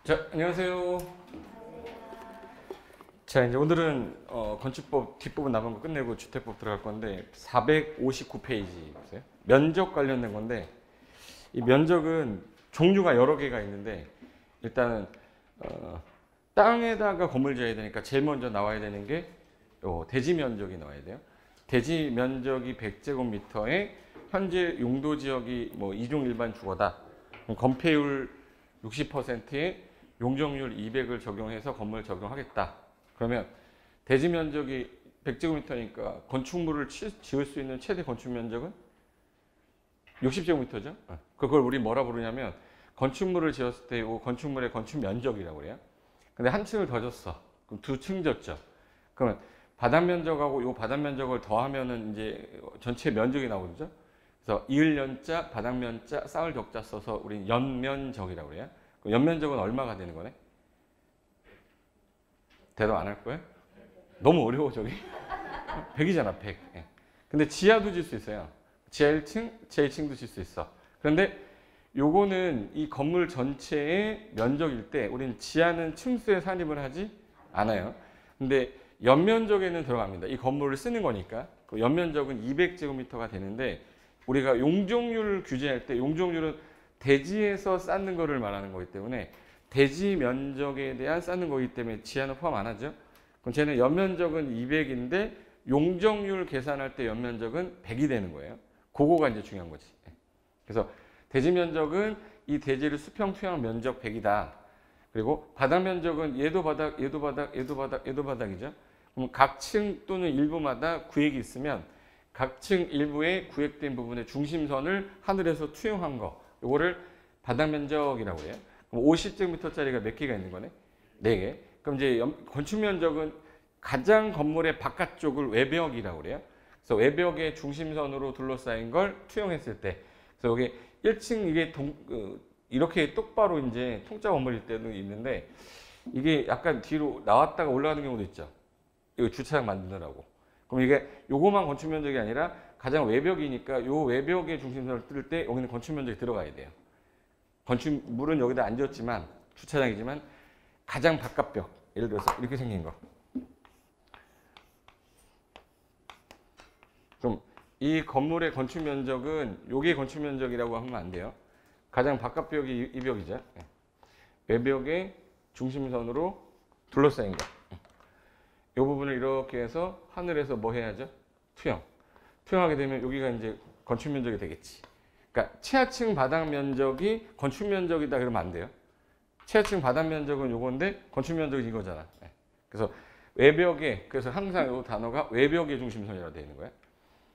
자, 안녕하세요. 자, 이제 오늘은 건축법 뒷부분 남은 거 끝내고 주택법 들어갈 건데 459페이지 보세요. 면적 관련된 건데 이 면적은 종류가 여러 개가 있는데 일단은 땅에다가 건물 지어야 되니까 제일 먼저 나와야 되는 게 대지 면적이 나와야 돼요. 대지 면적이 100제곱미터에 현재 용도 지역이 뭐 2종 일반 주거다. 그럼 건폐율 60%에 용적률 200을 적용해서 건물 적용하겠다. 그러면 대지 면적이 100제곱미터니까 건축물을 지을 수 있는 최대 건축 면적은 60제곱미터죠. 그걸 우리 뭐라 부르냐면 건축물을 지었을 때 이 건축물의 건축 면적이라고 그래요. 근데 한 층을 더 졌어. 그럼 두 층 졌죠. 그러면 바닥 면적하고 이 바닥 면적을 더하면은 이제 전체 면적이 나오죠. 그래서 이을 연자, 바닥 면자, 쌓을 격자 써서 우리 연면적이라고 그래요. 그럼 연면적은 얼마가 되는 거네? 대답 안 할 거예요? 너무 어려워 저기. 100이잖아 100. 예. 근데 지하도 질 수 있어요. 지하 1층, 지하 2층도 질 수 있어. 그런데 요거는 이 건물 전체의 면적일 때 우리는 지하는 층수에 산입을 하지 않아요. 근데 연면적에는 들어갑니다. 이 건물을 쓰는 거니까. 그 연면적은 200제곱미터가 되는데 우리가 용적률을 규제할 때 용적률은 대지에서 쌓는 거를 말하는 거기 때문에 대지 면적에 대한 쌓는 거기 때문에 지하는 포함 안 하죠. 그럼 쟤는 연면적은 200인데 용적률 계산할 때 연면적은 100이 되는 거예요. 그거가 이제 중요한 거지. 그래서 대지 면적은 이 대지를 수평 투영 면적 100이다. 그리고 바닥 면적은 얘도 바닥, 얘도 바닥, 얘도 바닥, 얘도 바닥이죠. 그럼 각 층 또는 일부마다 구획이 있으면 각 층 일부에 구획된 부분의 중심선을 하늘에서 투영한 거. 요거를 바닥 면적이라고 해요. 그럼 50제곱미터짜리가 몇 개가 있는 거네? 4개. 그럼 이제 건축 면적은 가장 건물의 바깥쪽을 외벽이라고 그래요. 그래서 외벽의 중심선으로 둘러싸인 걸 투영했을 때. 그래서 여기 1층 이게 이렇게 똑바로 이제 통짜 건물일 때도 있는데 이게 약간 뒤로 나왔다가 올라가는 경우도 있죠. 이거 주차장 만드느라고. 그럼 이게 요거만 건축 면적이 아니라 가장 외벽이니까 요 외벽의 중심선을 뚫을 때 여기는 건축 면적이 들어가야 돼요. 건축물은 여기다 안 지었지만 주차장이지만 가장 바깥벽 예를 들어서 이렇게 생긴 거. 그럼 이 건물의 건축 면적은 요게 건축 면적이라고 하면 안 돼요. 가장 바깥벽이 이 벽이죠. 외벽의 중심선으로 둘러싸인 거. 이 부분을 이렇게 해서 하늘에서 뭐 해야죠? 투영. 투영하게 되면 여기가 이제 건축 면적이 되겠지. 그러니까 최하층 바닥 면적이 건축 면적이다 그러면 안 돼요. 최하층 바닥 면적은 요건데 건축 면적이 이거잖아. 그래서 외벽에 그래서 항상 이 단어가 외벽의 중심선이라고 되어 있는 거예요.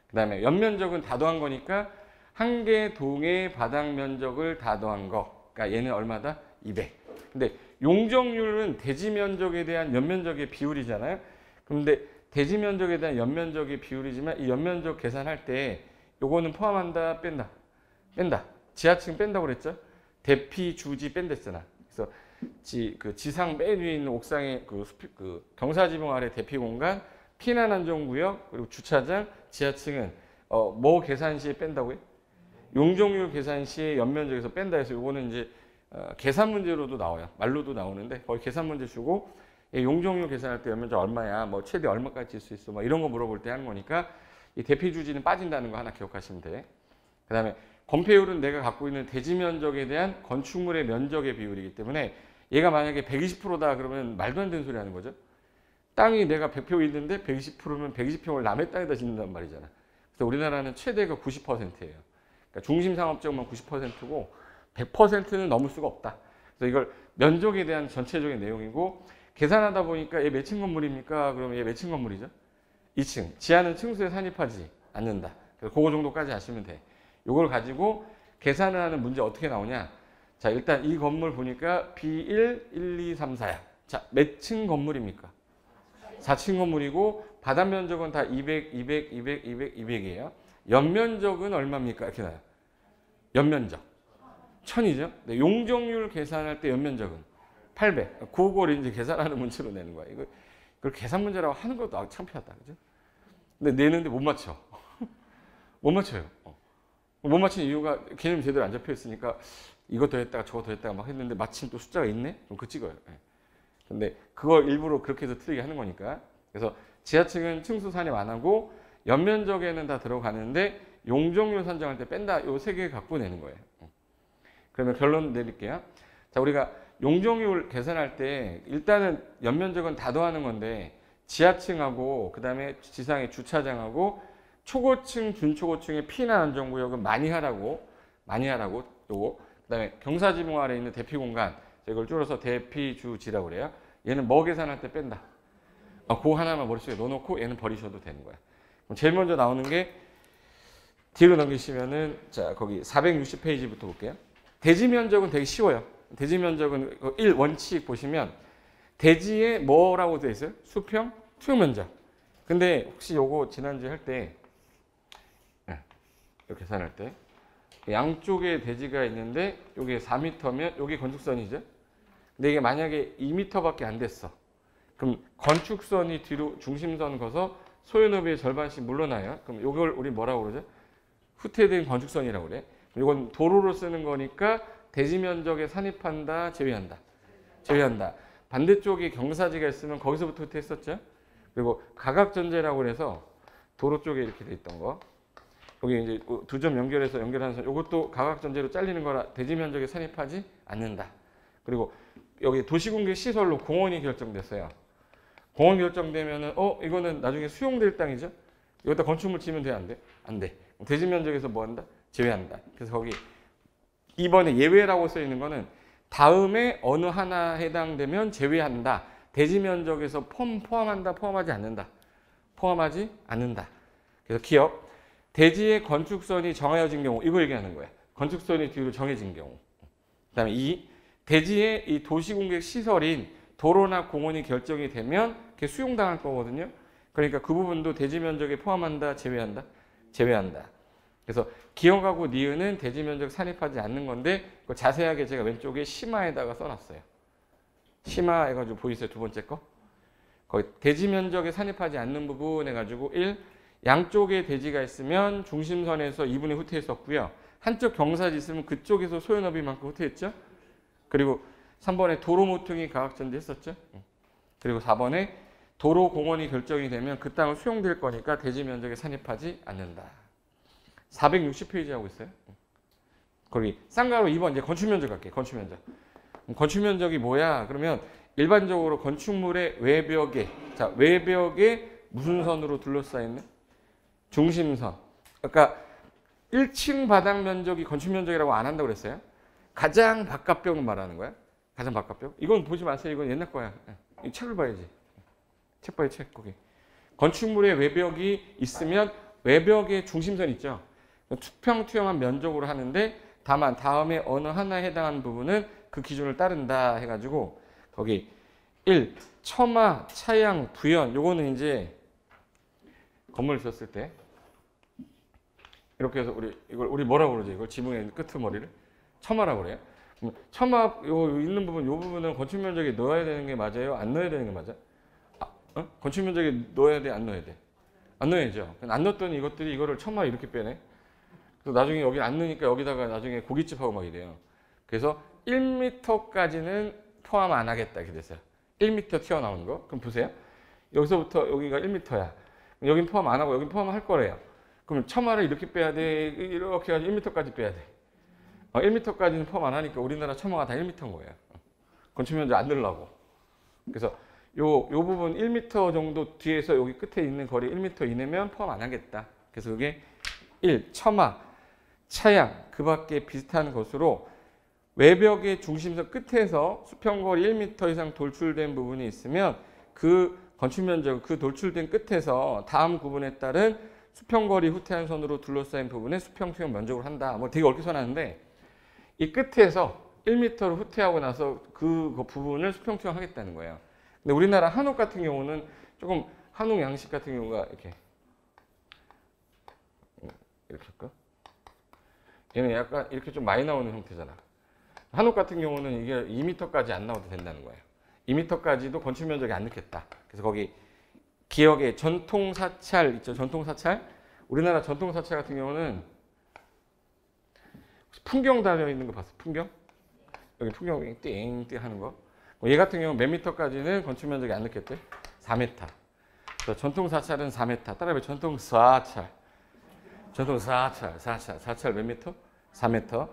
그다음에 연면적은 다 더한 거니까 한 개 동의 바닥 면적을 다 더한 거. 그러니까 얘는 얼마다? 200. 근데 용적률은 대지 면적에 대한 연면적의 비율이잖아요. 그런데 대지 면적에 대한 연면적의 비율이지만 이 연면적 계산할 때 요거는 포함한다, 뺀다. 뺀다. 지하층 뺀다고 그랬죠? 대피, 주지 뺀다 했잖아. 그래서 지상 맨 위에 있는 옥상의 경사지붕 아래 대피 공간, 피난 안전 구역, 그리고 주차장, 지하층은 뭐 계산 시에 뺀다고요? 용적률 계산 시에 연면적에서 뺀다 해서 요거는 이제 계산 문제로도 나와요. 말로도 나오는데 거의 계산 문제 주고 용적률 계산할 때 연면적 얼마야? 뭐 최대 얼마까지 질 수 있어? 뭐 이런 거 물어볼 때 하는 거니까 이 대피 주지는 빠진다는 거 하나 기억하시면 돼. 그다음에 건폐율은 내가 갖고 있는 대지 면적에 대한 건축물의 면적의 비율이기 때문에 얘가 만약에 120%다 그러면 말도 안 되는 소리 하는 거죠. 땅이 내가 100평 있는데 120%면 120평을 남의 땅에다 짓는단 말이잖아. 그래서 우리나라는 최대가 90%예요. 그러니까 중심 상업지역만 90%고 100%는 넘을 수가 없다. 그래서 이걸 면적에 대한 전체적인 내용이고 계산하다 보니까 얘 몇 층 건물입니까? 그러면 얘 몇 층 건물이죠? 2층. 지하는 층수에 산입하지 않는다. 그래서 그거 정도까지 아시면 돼. 이걸 가지고 계산을 하는 문제 어떻게 나오냐? 자, 일단 이 건물 보니까 B1, 1, 2, 3, 4야. 자, 몇 층 건물입니까? 4층 건물이고 바닥 면적은 다 200, 200, 200, 200, 200이에요. 연면적은 얼마입니까? 이렇게 나와요. 연면적. 1000이죠. 네, 용적률 계산할 때 연면적은 800. 그걸 이제 계산하는 문제로 내는 거야. 이걸 계산 문제라고 하는 것도 창피하다. 그죠? 근데 내는데 못 맞춰. 못 맞춰요. 못 맞힌 이유가 개념이 제대로 안 잡혀 있으니까 이거 더했다가 저거 더했다가 막 했는데 마침 또 숫자가 있네? 그럼 그거 찍어요. 예. 근데 그걸 일부러 그렇게 해서 틀리게 하는 거니까. 그래서 지하층은 층수 산입 안 하고 연면적에는 다 들어가는데 용적률 산정할 때 뺀다. 요 세 개 갖고 내는 거예요. 그러면 결론 내릴게요. 자, 우리가 용적률 계산할 때 일단은 연면적은 다 더하는 건데 지하층하고 그다음에 지상의 주차장하고 초고층, 준초고층의 피난 안전구역은 많이 하라고 요거. 그다음에 경사지붕 아래 있는 대피공간, 이걸 줄여서 대피주지라고 그래요. 얘는 뭐 계산할 때 뺀다. 그 하나만 머릿속에 넣어놓고 얘는 버리셔도 되는 거야. 그럼 제일 먼저 나오는 게 뒤로 넘기시면은 자 거기 460페이지부터 볼게요. 대지 면적은 되게 쉬워요. 대지 면적은 1 원칙 보시면 대지에 뭐라고 되어 있어요? 수평, 투영 면적. 근데 혹시 요거 지난주에 할 때 이렇게 계산할 때 양쪽에 대지가 있는데 요게 4m면 요게 건축선이죠. 근데 이게 만약에 2m밖에 안 됐어. 그럼 건축선이 뒤로 중심선 거서 소요너비의 절반씩 물러나요. 그럼 요걸 우리 뭐라고 그러죠? 후퇴된 건축선이라고 그래. 이건 도로로 쓰는 거니까 대지 면적에 산입한다, 제외한다. 반대쪽에 경사지가 있으면 거기서부터 후퇴했었죠. 그리고 가각전제라고 그래서 도로 쪽에 이렇게 돼 있던 거. 여기 이제 두 점 연결하는 선. 이것도 가각전제로 잘리는 거라 대지 면적에 산입하지 않는다. 그리고 여기 도시공개 시설로 공원이 결정됐어요. 공원 결정되면은 이거는 나중에 수용될 땅이죠. 여기다 건축물 지으면 돼, 안 돼? 안 돼. 대지 면적에서 뭐 한다? 제외한다. 그래서 거기 2번에 예외라고 써 있는 거는 다음에 어느 하나 해당되면 제외한다. 대지 면적에서 포함한다, 포함하지 않는다. 포함하지 않는다. 그래서 기억. 대지의 건축선이 정해진 경우, 이거 얘기하는 거예요. 건축선이 뒤로 정해진 경우. 그 다음에 2. 대지의 이 도시공개 시설인 도로나 공원이 결정이 되면 그게 수용당할 거거든요. 그러니까 그 부분도 대지 면적에 포함한다, 제외한다? 제외한다. 그래서 기억하고 니은은 대지 면적 산입하지 않는 건데 자세하게 제가 왼쪽에 심화에다가 써놨어요. 심화 해가지고 보이세요? 두 번째 거? 거기 대지 면적에 산입하지 않는 부분 해가지고 1. 양쪽에 대지가 있으면 중심선에서 2분의 후퇴했었고요. 한쪽 경사지 있으면 그쪽에서 소요너비만큼 후퇴했죠. 그리고 3번에 도로 모퉁이 가각전제 했었죠. 그리고 4번에 도로 공원이 결정이 되면 그 땅은 수용될 거니까 대지 면적에 산입하지 않는다. 460페이지 하고 있어요. 거기 쌍가로 2번 이제 건축 면적 갈게요. 건축 면적. 건축 면적이 뭐야? 그러면 일반적으로 건축물의 외벽에 외벽에 무슨 선으로 둘러싸여 중심선. 그러니까 1층 바닥 면적이 건축 면적이라고 안 한다고 그랬어요. 가장 바깥벽을 말하는 거야. 가장 바깥벽. 이건 보지 마세요. 이건 옛날 거야. 이 책을 봐야지. 책 봐요, 책 거기. 건축물의 외벽이 있으면 외벽의 중심선 있죠. 투평투영한 면적으로 하는데 다만 다음에 어느 하나에 해당하는 부분은 그 기준을 따른다 해가지고 거기 1. 처마, 차양, 부연. 요거는 이제 건물 지었을 때 이렇게 해서 우리 뭐라고 그러지? 이걸 지붕의 끄트머리를 처마라고 그래요. 처마 요 있는 부분, 요 부분은 건축 면적에 넣어야 되는 게 맞아요? 안 넣어야 되는 게 맞아? 건축 면적에 넣어야 돼? 안 넣어야 돼? 안 넣어야죠. 안 넣었더니 이것들이 이거를 처마 이렇게 빼네. 그래서 나중에 여기 안 넣으니까 여기다가 나중에 고깃집하고 막 이래요. 그래서 1m까지는 포함 안 하겠다 이렇게 됐어요. 1m 튀어나오는 거. 그럼 보세요. 여기서부터 여기가 1m야. 여긴 포함 안 하고 여긴 포함할 거래요. 그럼 처마를 이렇게 빼야 돼. 이렇게 해가지고 1m까지 빼야 돼. 1m까지는 포함 안 하니까 우리나라 처마가 다 1m인 거예요. 건축 면적 안 늘라고. 그래서 요 부분 1m 정도 뒤에서 여기 끝에 있는 거리 1m 이내면 포함 안 하겠다. 그래서 그게 1. 처마, 차양, 그 밖에 비슷한 것으로 외벽의 중심선 끝에서 수평거리 1m 이상 돌출된 부분이 있으면 그 건축면적, 그 돌출된 끝에서 다음 구분에 따른 수평거리 후퇴한 선으로 둘러싸인 부분에 수평투영 면적으로 한다. 뭐 되게 얽혀 써놨는데 이 끝에서 1m로 후퇴하고 나서 그 부분을 수평투영 하겠다는 거예요. 근데 우리나라 한옥 같은 경우는 조금 한옥 양식 같은 경우가 이렇게 할까? 얘는 약간 이렇게 좀 많이 나오는 형태잖아. 한옥 같은 경우는 이게 2m까지 안 나와도 된다는 거예요. 2m까지도 건축 면적이 안 넣겠다. 그래서 거기 기억에 전통사찰 있죠. 전통사찰. 우리나라 전통사찰 같은 경우는 풍경 달려 있는 거 봤어. 풍경? 여기 풍경이 띵띵 하는 거. 얘 같은 경우 몇 미터까지는 건축 면적이 안 넣겠대? 4m. 전통 사찰은 4m. 따라해 전통 사찰. 전통 사찰 몇 미터? 4m.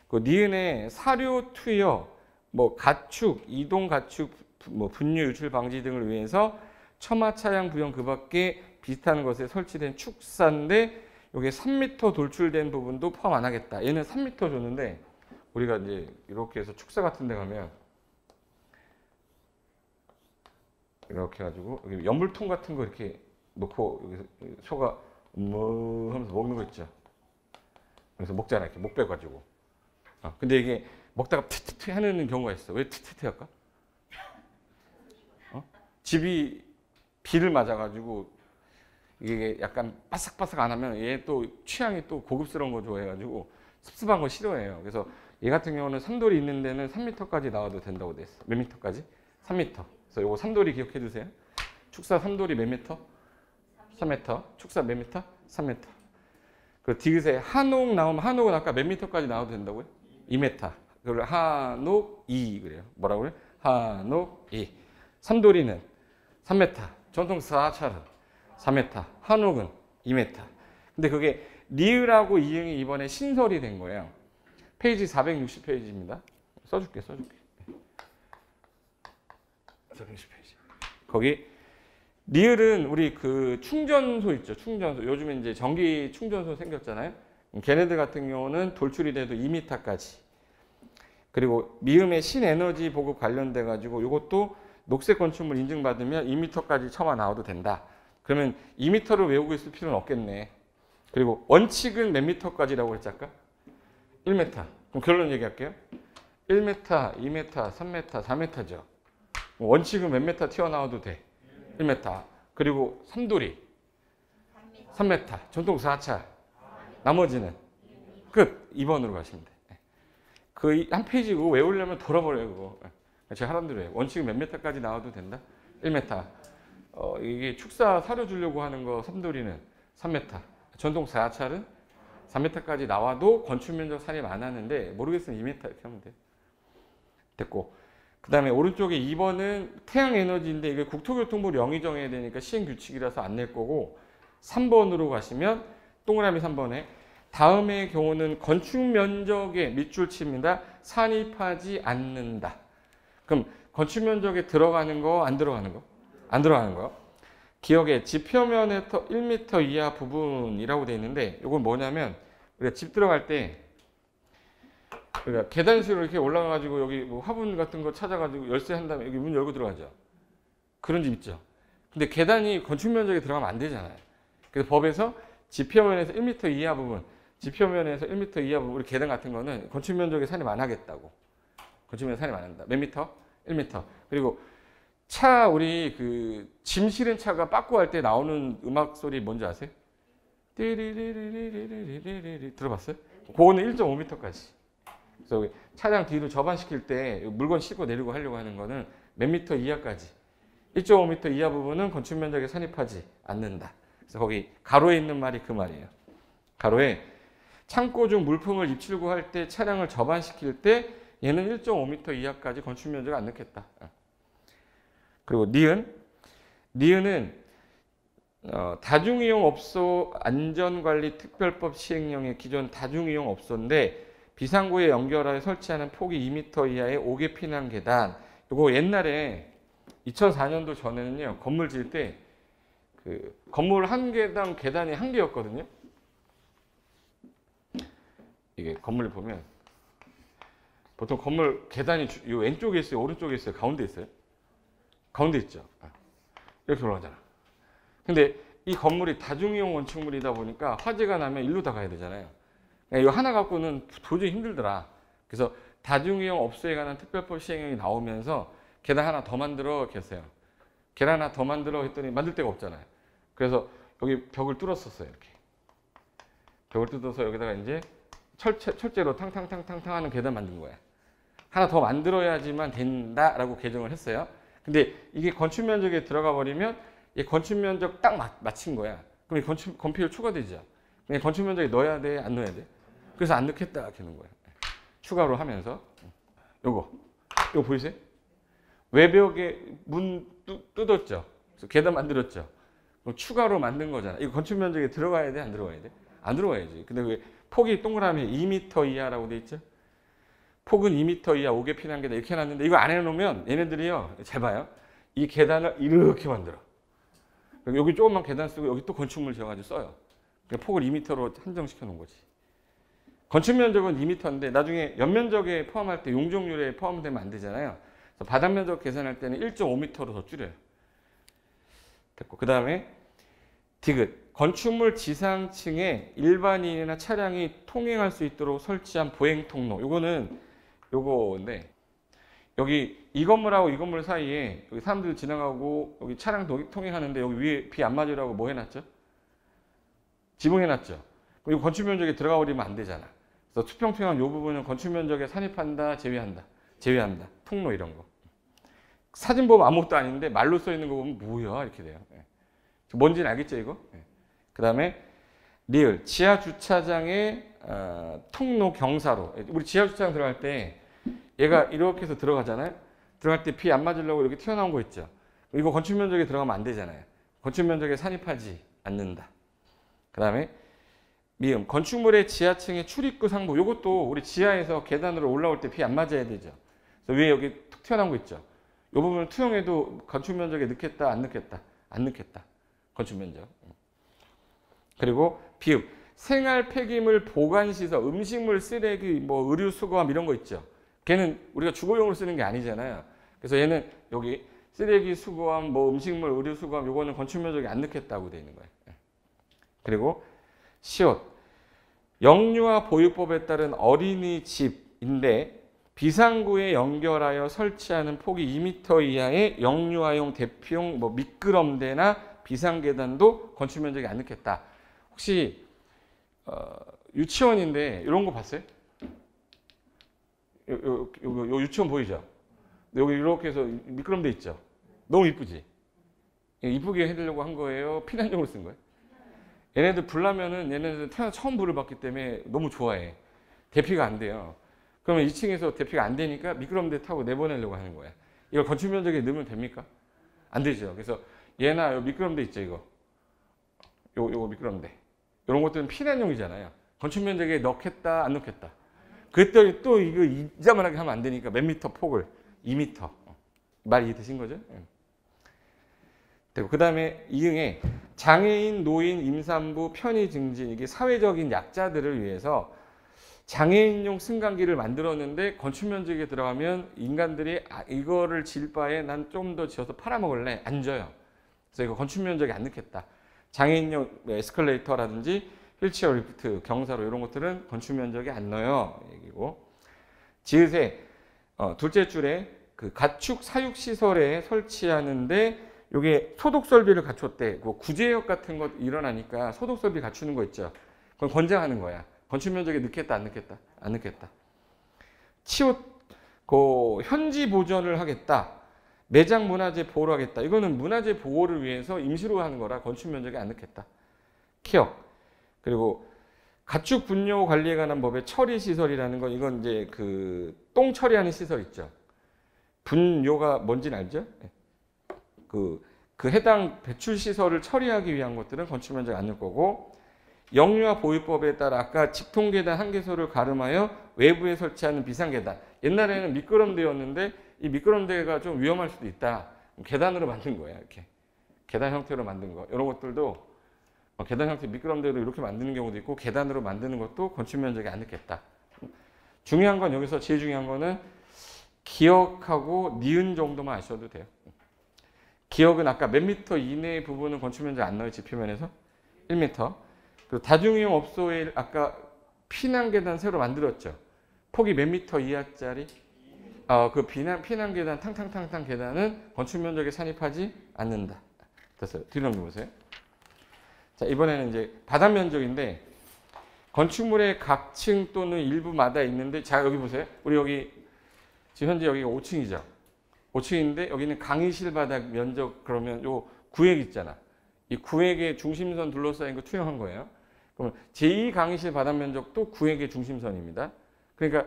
그 니은의 사료 투여, 뭐 가축, 이동 가축, 뭐 분류 유출 방지 등을 위해서 처마 차량 부영 그 밖에 비슷한 것에 설치된 축사인데 여기 3m 돌출된 부분도 포함 안 하겠다. 얘는 3m 줬는데 우리가 이제 이렇게 해서 축사 같은 데 가면 이렇게 해가지고 여기 연물통 같은 거 이렇게 놓고 여기서 소가 뭐 하면서 먹는 거 있죠. 그래서 먹잖아. 이렇게 목 빼가지고. 근데 이게 먹다가 트트트 하는 경우가 있어. 왜 트트트 할까? 집이 비를 맞아가지고 이게 약간 바삭바삭 안 하면 얘 또 취향이 또 고급스러운 거 좋아해가지고 습습한 거 싫어해요. 그래서 얘 같은 경우는 삼돌이 있는 데는 3m까지 나와도 된다고 돼 있어. 몇 미터까지? 3m. 그래서 요거 삼돌이 기억해 두세요. 축사 삼돌이 몇 미터? 3m. 축사 몇 미터? 3m. 그 디귿에 한옥 나오면 한옥은 아까 몇 미터까지 나와도 된다고요? 2m. 그걸 한옥 2 그래요. 뭐라고 그래? 한옥 2. 삼돌이는 3m. 전통 사찰은 4m. 한옥은 2m. 근데 그게 리을하고 이응이 이번에 신설이 된 거예요. 페이지 460페이지입니다. 써줄게. 460페이지. 거기 리을은 우리 그 충전소 있죠. 충전소. 요즘에 이제 전기 충전소 생겼잖아요. 걔네들 같은 경우는 돌출이 돼도 2m까지. 그리고 미음의 신에너지 보급 관련돼 가지고 이것도 녹색 건축물 인증받으면 2m까지 처마 나와도 된다. 그러면 2m를 외우고 있을 필요는 없겠네. 그리고 원칙은 몇 미터까지라고 했지 아까? 1m. 그럼 결론 얘기할게요. 1m, 2m, 3m, 4m죠. 원칙은 몇 m 튀어나와도 돼? 1m. 그리고 삼돌이 3m. 전통 사찰. 나머지는 끝. 2번으로 가시면 돼. 그 한 페이지 그거 외우려면 돌아버려요. 그거. 제가 하란 대로 해요. 원칙은 몇 m까지 나와도 된다? 1m. 이게 축사 사료 주려고 하는 거 삼돌이는 3m. 전통 사찰은 3m까지 나와도 건축 면적 산입 안 하는데 모르겠으면 2m 이렇게 하면 돼. 됐고. 그 다음에 오른쪽에 2번은 태양에너지인데 이게 국토교통부 영의 정해야 되니까 시행규칙이라서 안 낼 거고 3번으로 가시면 동그라미 3번에 다음의 경우는 건축 면적에 밑줄 칩니다. 산입하지 않는다. 그럼 건축 면적에 들어가는 거 안 들어가는 거? 안 들어가는 거요. 기억에 집 표면에서 1m 이하 부분이라고 되어 있는데 이건 뭐냐면 우리가 집 들어갈 때 그러니까 계단식으로 이렇게 올라가가지고 여기 뭐 화분 같은 거 찾아가지고 열쇠 한 다음에 여기 문 열고 들어가죠. 그런 집 있죠. 근데 계단이 건축 면적에 들어가면 안 되잖아요. 그래서 법에서 집 표면에서 1m 이하 부분, 집 표면에서 1m 이하 부분, 우리 계단 같은 거는 건축 면적에 산입 안 하겠다고. 건축 면적 산입 안 한다. 몇 미터? 1m. 그리고 차 우리 그 짐 실은 차가 빠꾸 할 때 나오는 음악 소리 뭔지 아세요? 띠리리리리리리리리 들어봤어요? 그거는 1.5m까지. 그래서 차량 뒤로 접안시킬 때 물건 싣고 내리고 하려고 하는 거는 몇 미터 이하까지 1.5m 이하 부분은 건축 면적에 산입하지 않는다. 그래서 거기 가로에 있는 말이 그 말이에요. 가로에 창고 중 물품을 입출고 할 때 차량을 접안시킬 때 얘는 1.5m 이하까지 건축 면적을 안 넣겠다. 그리고 니은은 다중이용 업소 안전관리 특별법 시행령의 기존 다중이용 업소인데 비상구에 연결하여 설치하는 폭이 2m 이하의 5개 피난 계단. 이거 옛날에 2004년도 전에는요 건물 지을 때 그 건물 한 개당 계단이 한 개였거든요. 이게 건물을 보면 보통 건물 계단이 이 왼쪽에 있어요, 오른쪽에 있어요, 가운데 있어요? 가운데 있죠. 이렇게 올라가잖아. 근데 이 건물이 다중이용 건축물이다 보니까 화재가 나면 일로 다 가야 되잖아요. 이거 하나 갖고는 도저히 힘들더라. 그래서 다중이용 업소에 관한 특별법 시행령이 나오면서 계단 하나 더 만들어 계세요. 계단 하나 더 만들어 했더니 만들 데가 없잖아요. 그래서 여기 벽을 뚫었었어요. 이렇게 벽을 뚫어서 여기다가 이제 철제로 탕탕탕탕탕 하는 계단 만든 거야. 하나 더 만들어야지만 된다라고 개정을 했어요. 근데 이게 건축 면적에 들어가 버리면 이 건축 면적 딱 맞춘 거야. 그럼 이 건폐율 추가되죠. 건축 면적에 넣어야 돼, 안 넣어야 돼? 그래서 안 넣겠다 하는 거예요. 추가로 하면서. 요거 보이세요? 외벽에 문 뜯었죠. 그래서 계단 만들었죠. 그럼 추가로 만든 거잖아. 이거 건축 면적에 들어가야 돼, 안 들어가야 돼? 안 들어가야지. 근데 왜 폭이 동그라미 2m 이하라고 돼 있죠? 폭은 2m 이하 5개 피난 계단 이렇게 해놨는데 이거 안 해놓으면 얘네들이요. 잘 봐요. 이 계단을 이렇게 만들어. 여기 조금만 계단 쓰고 여기 또 건축물 지어가지고 써요. 그러니까 폭을 2m로 한정시켜 놓은 거지. 건축 면적은 2m인데 나중에 연면적에 포함할 때 용적률에 포함되면 안 되잖아요. 그래서 바닥 면적 계산할 때는 1.5m로 더 줄여요. 됐고 그 다음에 디귿. 건축물 지상층에 일반인이나 차량이 통행할 수 있도록 설치한 보행 통로. 요거인데 여기 이 건물하고 이 건물 사이에 여기 사람들 지나가고 여기 차량 통행하는데 여기 위에 비 안 맞으라고 뭐 해놨죠? 지붕해놨죠. 그리고 건축 면적에 들어가 버리면 안 되잖아. 그래서 투평통행 이 부분은 건축 면적에 산입한다, 제외한다. 통로 이런 거. 사진 보면 아무것도 아닌데 말로 써 있는 거 보면 뭐야 이렇게 돼요. 뭔지는 알겠죠 이거? 그 다음에 리을. 지하 주차장의 통로 경사로. 우리 지하 주차장 들어갈 때 얘가 이렇게 해서 들어가잖아요. 들어갈 때 비 안 맞으려고 이렇게 튀어나온 거 있죠. 이거 건축 면적에 들어가면 안 되잖아요. 건축 면적에 산입하지 않는다. 그 다음에 미음. 건축물의 지하층의 출입구 상부. 이것도 우리 지하에서 계단으로 올라올 때 비 안 맞아야 되죠. 그래서 위에 여기 툭 튀어나온 거 있죠. 이 부분을 투영해도 건축 면적에 넣겠다, 안 넣겠다? 안 넣겠다. 건축 면적. 그리고 비읍. 생활 폐기물 보관시설, 음식물, 쓰레기, 뭐 의류 수거함 이런 거 있죠. 걔는 우리가 주거용으로 쓰는 게 아니잖아요. 그래서 얘는 여기 쓰레기 수거함, 뭐 음식물, 의류 수거함 요거는 건축 면적에 안 넣겠다고 되어 있는 거예요. 그리고 시옷. 영유아 보유법에 따른 어린이집인데 비상구에 연결하여 설치하는 폭이 2m 이하의 영유아용 대피용 뭐 미끄럼대나 비상계단도 건축 면적에 안 넣겠다. 혹시 유치원인데 이런 거 봤어요? 요 유치원 보이죠? 여기 이렇게 해서 미끄럼대 있죠? 너무 이쁘지? 이쁘게 해주려고 한 거예요? 피난용으로 쓴 거예요? 얘네들 불 나면은 얘네들 태어나 처음 불을 받기 때문에 너무 좋아해. 대피가 안 돼요. 그러면 2층에서 대피가 안 되니까 미끄럼대 타고 내보내려고 하는 거야. 이걸 건축 면적에 넣으면 됩니까? 안 되죠. 그래서 얘나 요 미끄럼대 있죠, 이거. 요거 미끄럼대. 이런 것들은 피난용이잖아요. 건축 면적에 넣겠다, 안 넣겠다. 그랬더니 또 이거 이자만하게 하면 안 되니까 몇 미터 폭을 2m. 말 이해되신 거죠? 그 다음에 이응에 장애인, 노인, 임산부, 편의 증진 이게 사회적인 약자들을 위해서 장애인용 승강기를 만들었는데 건축 면적에 들어가면 인간들이 이거를 질 바에 난 좀 더 지어서 팔아먹을래 안 줘요. 그래서 이거 건축 면적에 안 넣겠다. 장애인용 에스컬레이터라든지 휠체어 리프트, 경사로 이런 것들은 건축 면적에 안 넣어요. 얘기고. 지읒에 둘째 줄에 그 가축 사육 시설에 설치하는데 이게 소독 설비를 갖췄대. 그 구제역 같은 것 일어나니까 소독 설비 갖추는 거 있죠. 그건 권장하는 거야. 건축 면적에 넣겠다, 안 넣겠다? 안 넣겠다. 치옷 현지 보존을 하겠다. 매장 문화재 보호를 하겠다. 이거는 문화재 보호를 위해서 임시로 하는 거라 건축 면적에 안 넣겠다. 키역. 그리고 가축 분뇨 관리에 관한 법의 처리 시설이라는 건 이건 이제 그 똥 처리하는 시설 있죠. 분뇨가 뭔지는 알죠? 그 해당 배출 시설을 처리하기 위한 것들은 건축 면적에 안 넣을 거고 영유아 보유법에 따라 아까 직통계단 한 개소를 가름하여 외부에 설치하는 비상계단. 옛날에는 미끄럼대였는데 이 미끄럼대가 좀 위험할 수도 있다. 계단으로 만든 거야. 이렇게 계단 형태로 만든 거. 이런 것들도 계단 형태 미끄럼대로 이렇게 만드는 경우도 있고 계단으로 만드는 것도 건축 면적에 안 넣겠다. 중요한 건 여기서 제일 중요한 거는 기역하고 니은 정도만 아셔도 돼요. 기역은 아까 몇 미터 이내의 부분은 건축 면적 안 넣어요. 지표면에서 1m. 그리고 다중이용 업소에 아까 피난계단 새로 만들었죠. 폭이 몇 미터 이하짜리? 그 피난계단 탕탕탕탕 계단은 건축 면적에 산입하지 않는다. 됐어요. 뒤로 넘겨보세요. 자, 이번에는 이제 바닥 면적인데 건축물의 각 층 또는 일부마다 있는데 자, 여기 보세요. 우리 여기 지금 현재 여기가 5층이죠. 5층인데 여기는 강의실 바닥 면적 그러면 요 구획 있잖아. 이 구획의 중심선 둘러싸인 거 투영한 거예요. 그럼 제2 강의실 바닥 면적도 구획의 중심선입니다. 그러니까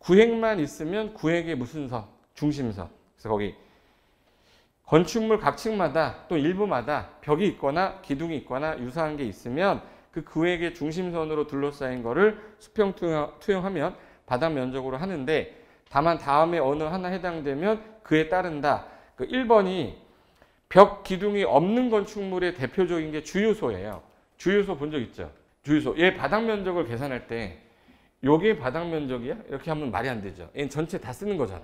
구획만 있으면 구획의 무슨 선? 중심선. 그래서 거기 건축물 각 층마다 또 일부마다 벽이 있거나 기둥이 있거나 유사한 게 있으면 그 구획의 중심선으로 둘러싸인 거를 수평 투영하면 바닥 면적으로 하는데, 다만 다음에 어느 하나 해당되면 그에 따른다. 그 1번이 벽 기둥이 없는 건축물의 대표적인 게 주유소예요. 주유소 본 적 있죠? 주유소. 얘 바닥 면적을 계산할 때 요게 바닥 면적이야? 이렇게 하면 말이 안 되죠. 얘는 전체 다 쓰는 거잖아.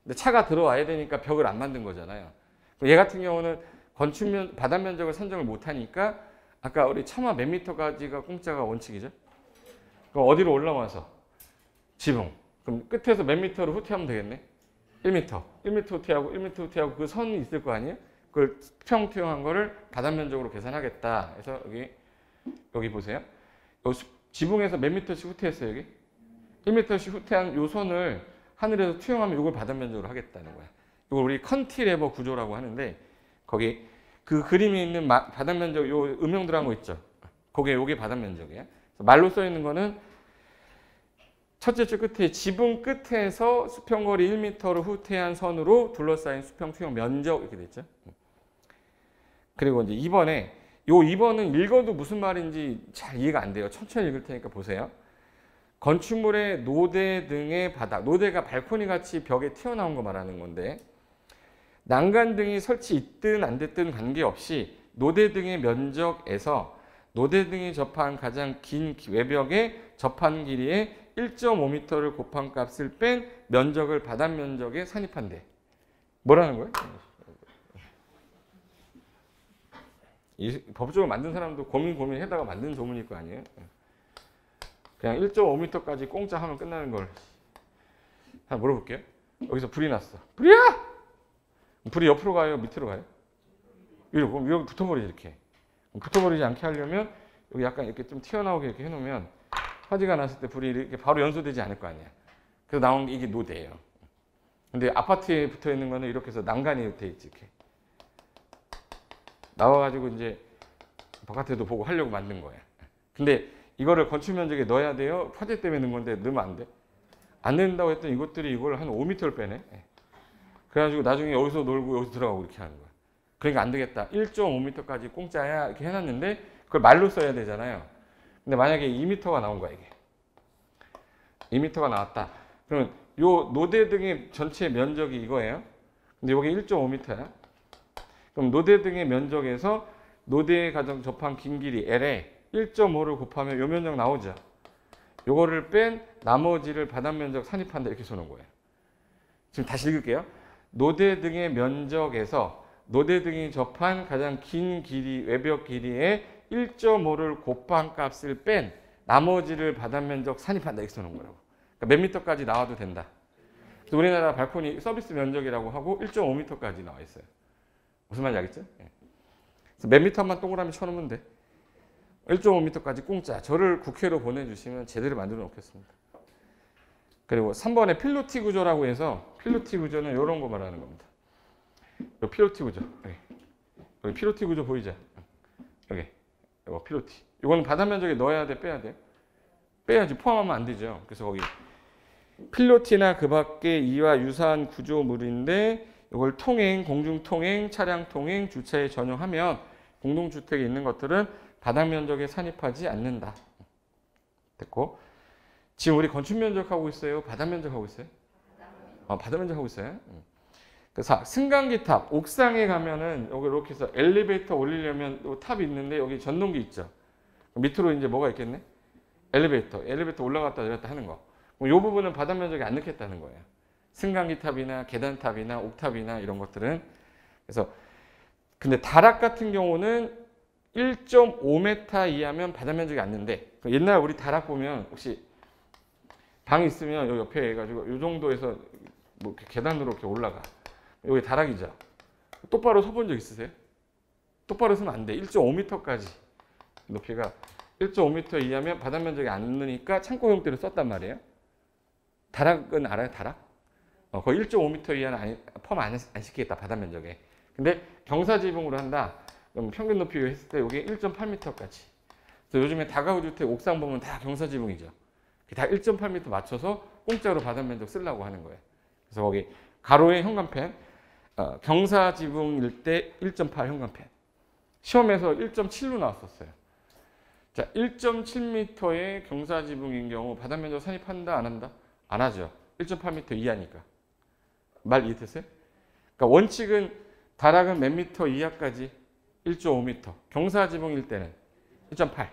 근데 차가 들어와야 되니까 벽을 안 만든 거잖아요. 얘 같은 경우는 건축 바닥 면적을 산정을 못 하니까 아까 우리 처마 몇 미터까지가 공짜가 원칙이죠? 그럼 어디로 올라와서? 지붕. 그럼 끝에서 몇 미터로 후퇴하면 되겠네? 1m. 1m 후퇴하고 1m 후퇴하고 그 선이 있을 거 아니에요? 그걸 수평 투영한 거를 바닥 면적으로 계산하겠다. 그래서 여기 보세요. 지붕에서 몇 미터씩 후퇴했어요, 여기? 1m씩 후퇴한 요 선을 하늘에서 투영하면 이걸 바닥 면적으로 하겠다는 거야. 이걸 우리 컨티레버 구조라고 하는데, 거기 그 그림이 있는 바닥 면적, 요 음영 들어간 거 있죠? 요게 바닥 면적이에요. 말로 써 있는 거는 첫째 줄 끝에 지붕 끝에서 수평거리 1m를 후퇴한 선으로 둘러싸인 수평 투영 면적 이렇게 돼 있죠. 그리고 이제 2번에 요 2번은 읽어도 무슨 말인지 잘 이해가 안 돼요. 천천히 읽을 테니까 보세요. 건축물의 노대 등의 바닥, 노대가 발코니 같이 벽에 튀어나온 거 말하는 건데, 난간등이 설치 있든 안 됐든 관계없이 노대 등의 면적에서 노대 등이 접한 가장 긴 외벽의 접한 길이의 1.5m를 곱한 값을 뺀 면적을 바닥 면적에 산입한대. 뭐라는 거예요? 이 법적으로 만든 사람도 고민해다가 만든 조문일 거 아니에요? 그냥 1.5m까지 공짜 하면 끝나는 걸. 하나 물어볼게요. 여기서 불이 났어. 불이야! 불이 옆으로 가요? 밑으로 가요? 위로. 그럼 여기 붙어버리지, 이렇게. 붙어버리지 않게 하려면 여기 약간 이렇게 좀 튀어나오게 이렇게 해놓으면 화재가 났을 때 불이 이렇게 바로 연소되지 않을 거 아니야. 그래서 나온 게 이게 노대예요. 근데 아파트에 붙어 있는 거는 이렇게 해서 난간이 돼 있지, 이렇게. 나와가지고 이제 바깥에도 보고 하려고 만든 거예요. 근데 이거를 건축 면적에 넣어야 돼요? 화재 때문에 넣은 건데 넣으면 안 돼? 안 된다고 했더니 이것들이 이걸 한 5m를 빼네. 그래가지고 나중에 여기서 놀고 여기서 들어가고 이렇게 하는 거야. 그러니까 안 되겠다. 1.5m까지 공짜야 이렇게 해놨는데 그걸 말로 써야 되잖아요. 근데 만약에 2m가 나온 거야, 이게. 2m가 나왔다. 그러면 요 노대 등의 전체 면적이 이거예요. 근데 이게 1.5m야. 그럼 노대 등의 면적에서 노대에 가장 접한 긴 길이 L에 1.5를 곱하면 요 면적 나오죠. 요거를 뺀 나머지를 바닥 면적 산입한다 이렇게 써놓은 거예요. 지금 다시 읽을게요. 노대 등의 면적에서 노대 등이 접한 가장 긴 길이, 외벽 길이의 1.5를 곱한 값을 뺀 나머지를 바닥 면적 산입한다 이렇게 써놓은 거라고. 그러니까 몇 미터까지 나와도 된다. 그래서 우리나라 발코니 서비스 면적이라고 하고 1.5m까지 나와 있어요. 무슨 말인지 알겠죠? 그래서 몇 미터만 동그라미 쳐놓으면 돼. 1.5m까지 공짜. 저를 국회로 보내주시면 제대로 만들어 놓겠습니다. 그리고 3번에 필로티 구조라고 해서, 필로티 구조는 이런 거 말하는 겁니다. 요 필로티 구조. 여기 필로티 구조 보이죠? 여기. 이거 필로티. 이거는 바닥 면적에 넣어야 돼, 빼야 돼? 빼야지. 포함하면 안 되죠. 그래서 거기 필로티나 그 밖에 이와 유사한 구조물인데 이걸 통행, 공중통행, 차량통행, 주차에 전용하면 공동주택에 있는 것들은 바닥 면적에 산입하지 않는다. 됐고, 지금 우리 건축 면적 하고 있어요? 바닥 면적 하고 있어요? 바닥 면적 하고 있어요? 그래서 승강기 탑, 옥상에 가면은 여기 이렇게 해서 엘리베이터 올리려면 탑이 있는데 여기 전동기 있죠? 밑으로 이제 뭐가 있겠네? 엘리베이터 올라갔다 내렸다 하는 거. 이 부분은 바닥 면적에 안 넣겠다는 거예요. 승강기 탑이나 계단 탑이나 옥탑이나 이런 것들은. 그래서 근데 다락 같은 경우는 1.5m 이하면 바닥 면적이 안 는데, 옛날 우리 다락 보면 혹시 방이 있으면 여기 옆에 해가지고 이 정도에서 뭐 계단으로 이렇게 올라가. 여기 다락이죠. 똑바로 서본 적 있으세요? 똑바로 서면 안 돼. 1.5m까지 높이가 1.5m 이하면 바닥 면적이 안 느니까 창고 형태로 썼단 말이에요. 다락은 알아요? 다락? 거의 1.5m 이하는 펌 안 시키겠다, 바닥 면적에. 근데 경사지붕으로 한다. 그럼 평균 높이 했을 때 이게 1.8m까지. 그래서 요즘에 다가구 주택 옥상 보면 다 경사지붕이죠. 다 1.8m 맞춰서 공짜로 바닥 면적 쓰려고 하는 거예요. 그래서 거기 가로의 현관펜, 경사지붕일 때 1.8 현관펜. 시험에서 1.7로 나왔었어요. 자, 1.7m의 경사지붕인 경우 바닥 면적 산입한다, 안 한다? 안 하죠. 1.8m 이하니까. 말 이해됐어요? 그러니까 원칙은 다락은 몇 미터 이하까지? 1.5m. 경사지붕일 때는 1.8.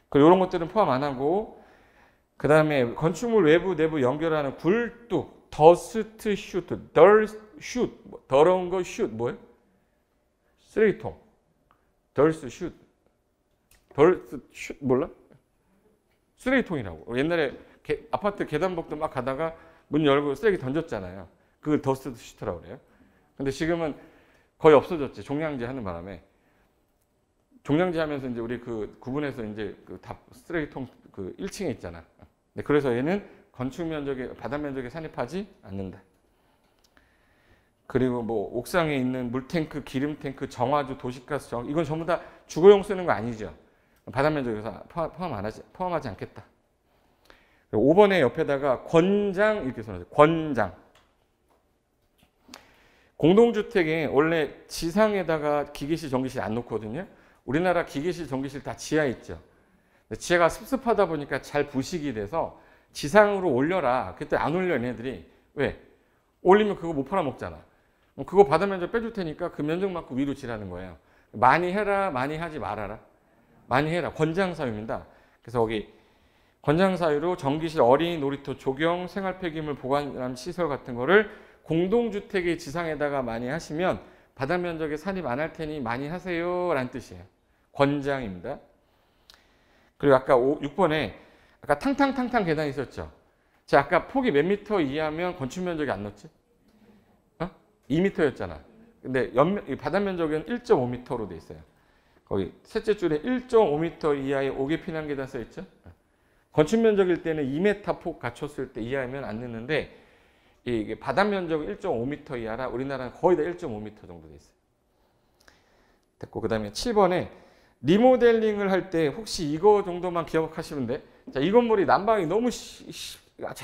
그리고 이런 것들은 포함 안 하고, 그 다음에 건축물 외부 내부 연결하는 굴뚝, 더스트 슈트, 더러운 거 슛, 뭐예요? 쓰레기통. 덜스 슛. 덜스 슛 몰라? 쓰레기통이라고. 옛날에 아파트 계단복도 막 가다가 문 열고 쓰레기 던졌잖아요. 그걸 더스트 슈트라고 그래요. 근데 지금은 거의 없어졌지. 종량제 하는 바람에. 종량제 하면서 이제 우리 그 구분해서 이제 그 다 쓰레기통 그 1층에 있잖아. 네, 그래서 얘는 건축 면적에, 바닥 면적에 산입하지 않는다. 그리고 뭐 옥상에 있는 물탱크, 기름탱크, 정화조, 도시가스 정, 이건 전부 다 주거용 쓰는 거 아니죠. 바닥 면적에서 포함하지 않겠다. 5번에 옆에다가 권장 이렇게 써놨어요. 권장. 공동주택에 원래 지상에다가 기계실, 전기실 안 놓거든요. 우리나라 기계실, 전기실 다 지하에 있죠. 지하가 습습하다 보니까 잘 부식이 돼서 지상으로 올려라. 그때 안 올려, 얘네들이. 왜? 올리면 그거 못 팔아먹잖아. 그거 바닥 면적 빼줄 테니까 그 면적만큼 위로 지라는 거예요. 많이 해라, 많이 하지 말아라. 많이 해라. 권장사유입니다. 그래서 거기 권장사유로 전기실, 어린이 놀이터, 조경, 생활폐기물 보관함 시설 같은 거를 공동주택의 지상에다가 많이 하시면 바닥 면적에 산입 안 할 테니 많이 하세요 라는 뜻이에요. 권장입니다. 그리고 아까 6번에 아까 탕탕탕탕 계단 있었죠. 자, 아까 폭이 몇 미터 이하면 건축 면적이 안 넣었지? 2m였잖아. 근데 바닥 면적은 1.5m로 돼 있어요. 거기 셋째 줄에 1.5m 이하의 5개 피난 계단 써 있죠? 건축 면적일 때는 2m 폭 갖췄을 때 이하면 안 넣는데 이게 바닥 면적 1.5m 이하라 우리나라는 거의 다 1.5m 정도 돼 있어요. 됐고, 그 다음에 7번에 리모델링을 할 때 혹시 이거 정도만 기억하시면 돼. 자, 이 건물이 난방이 너무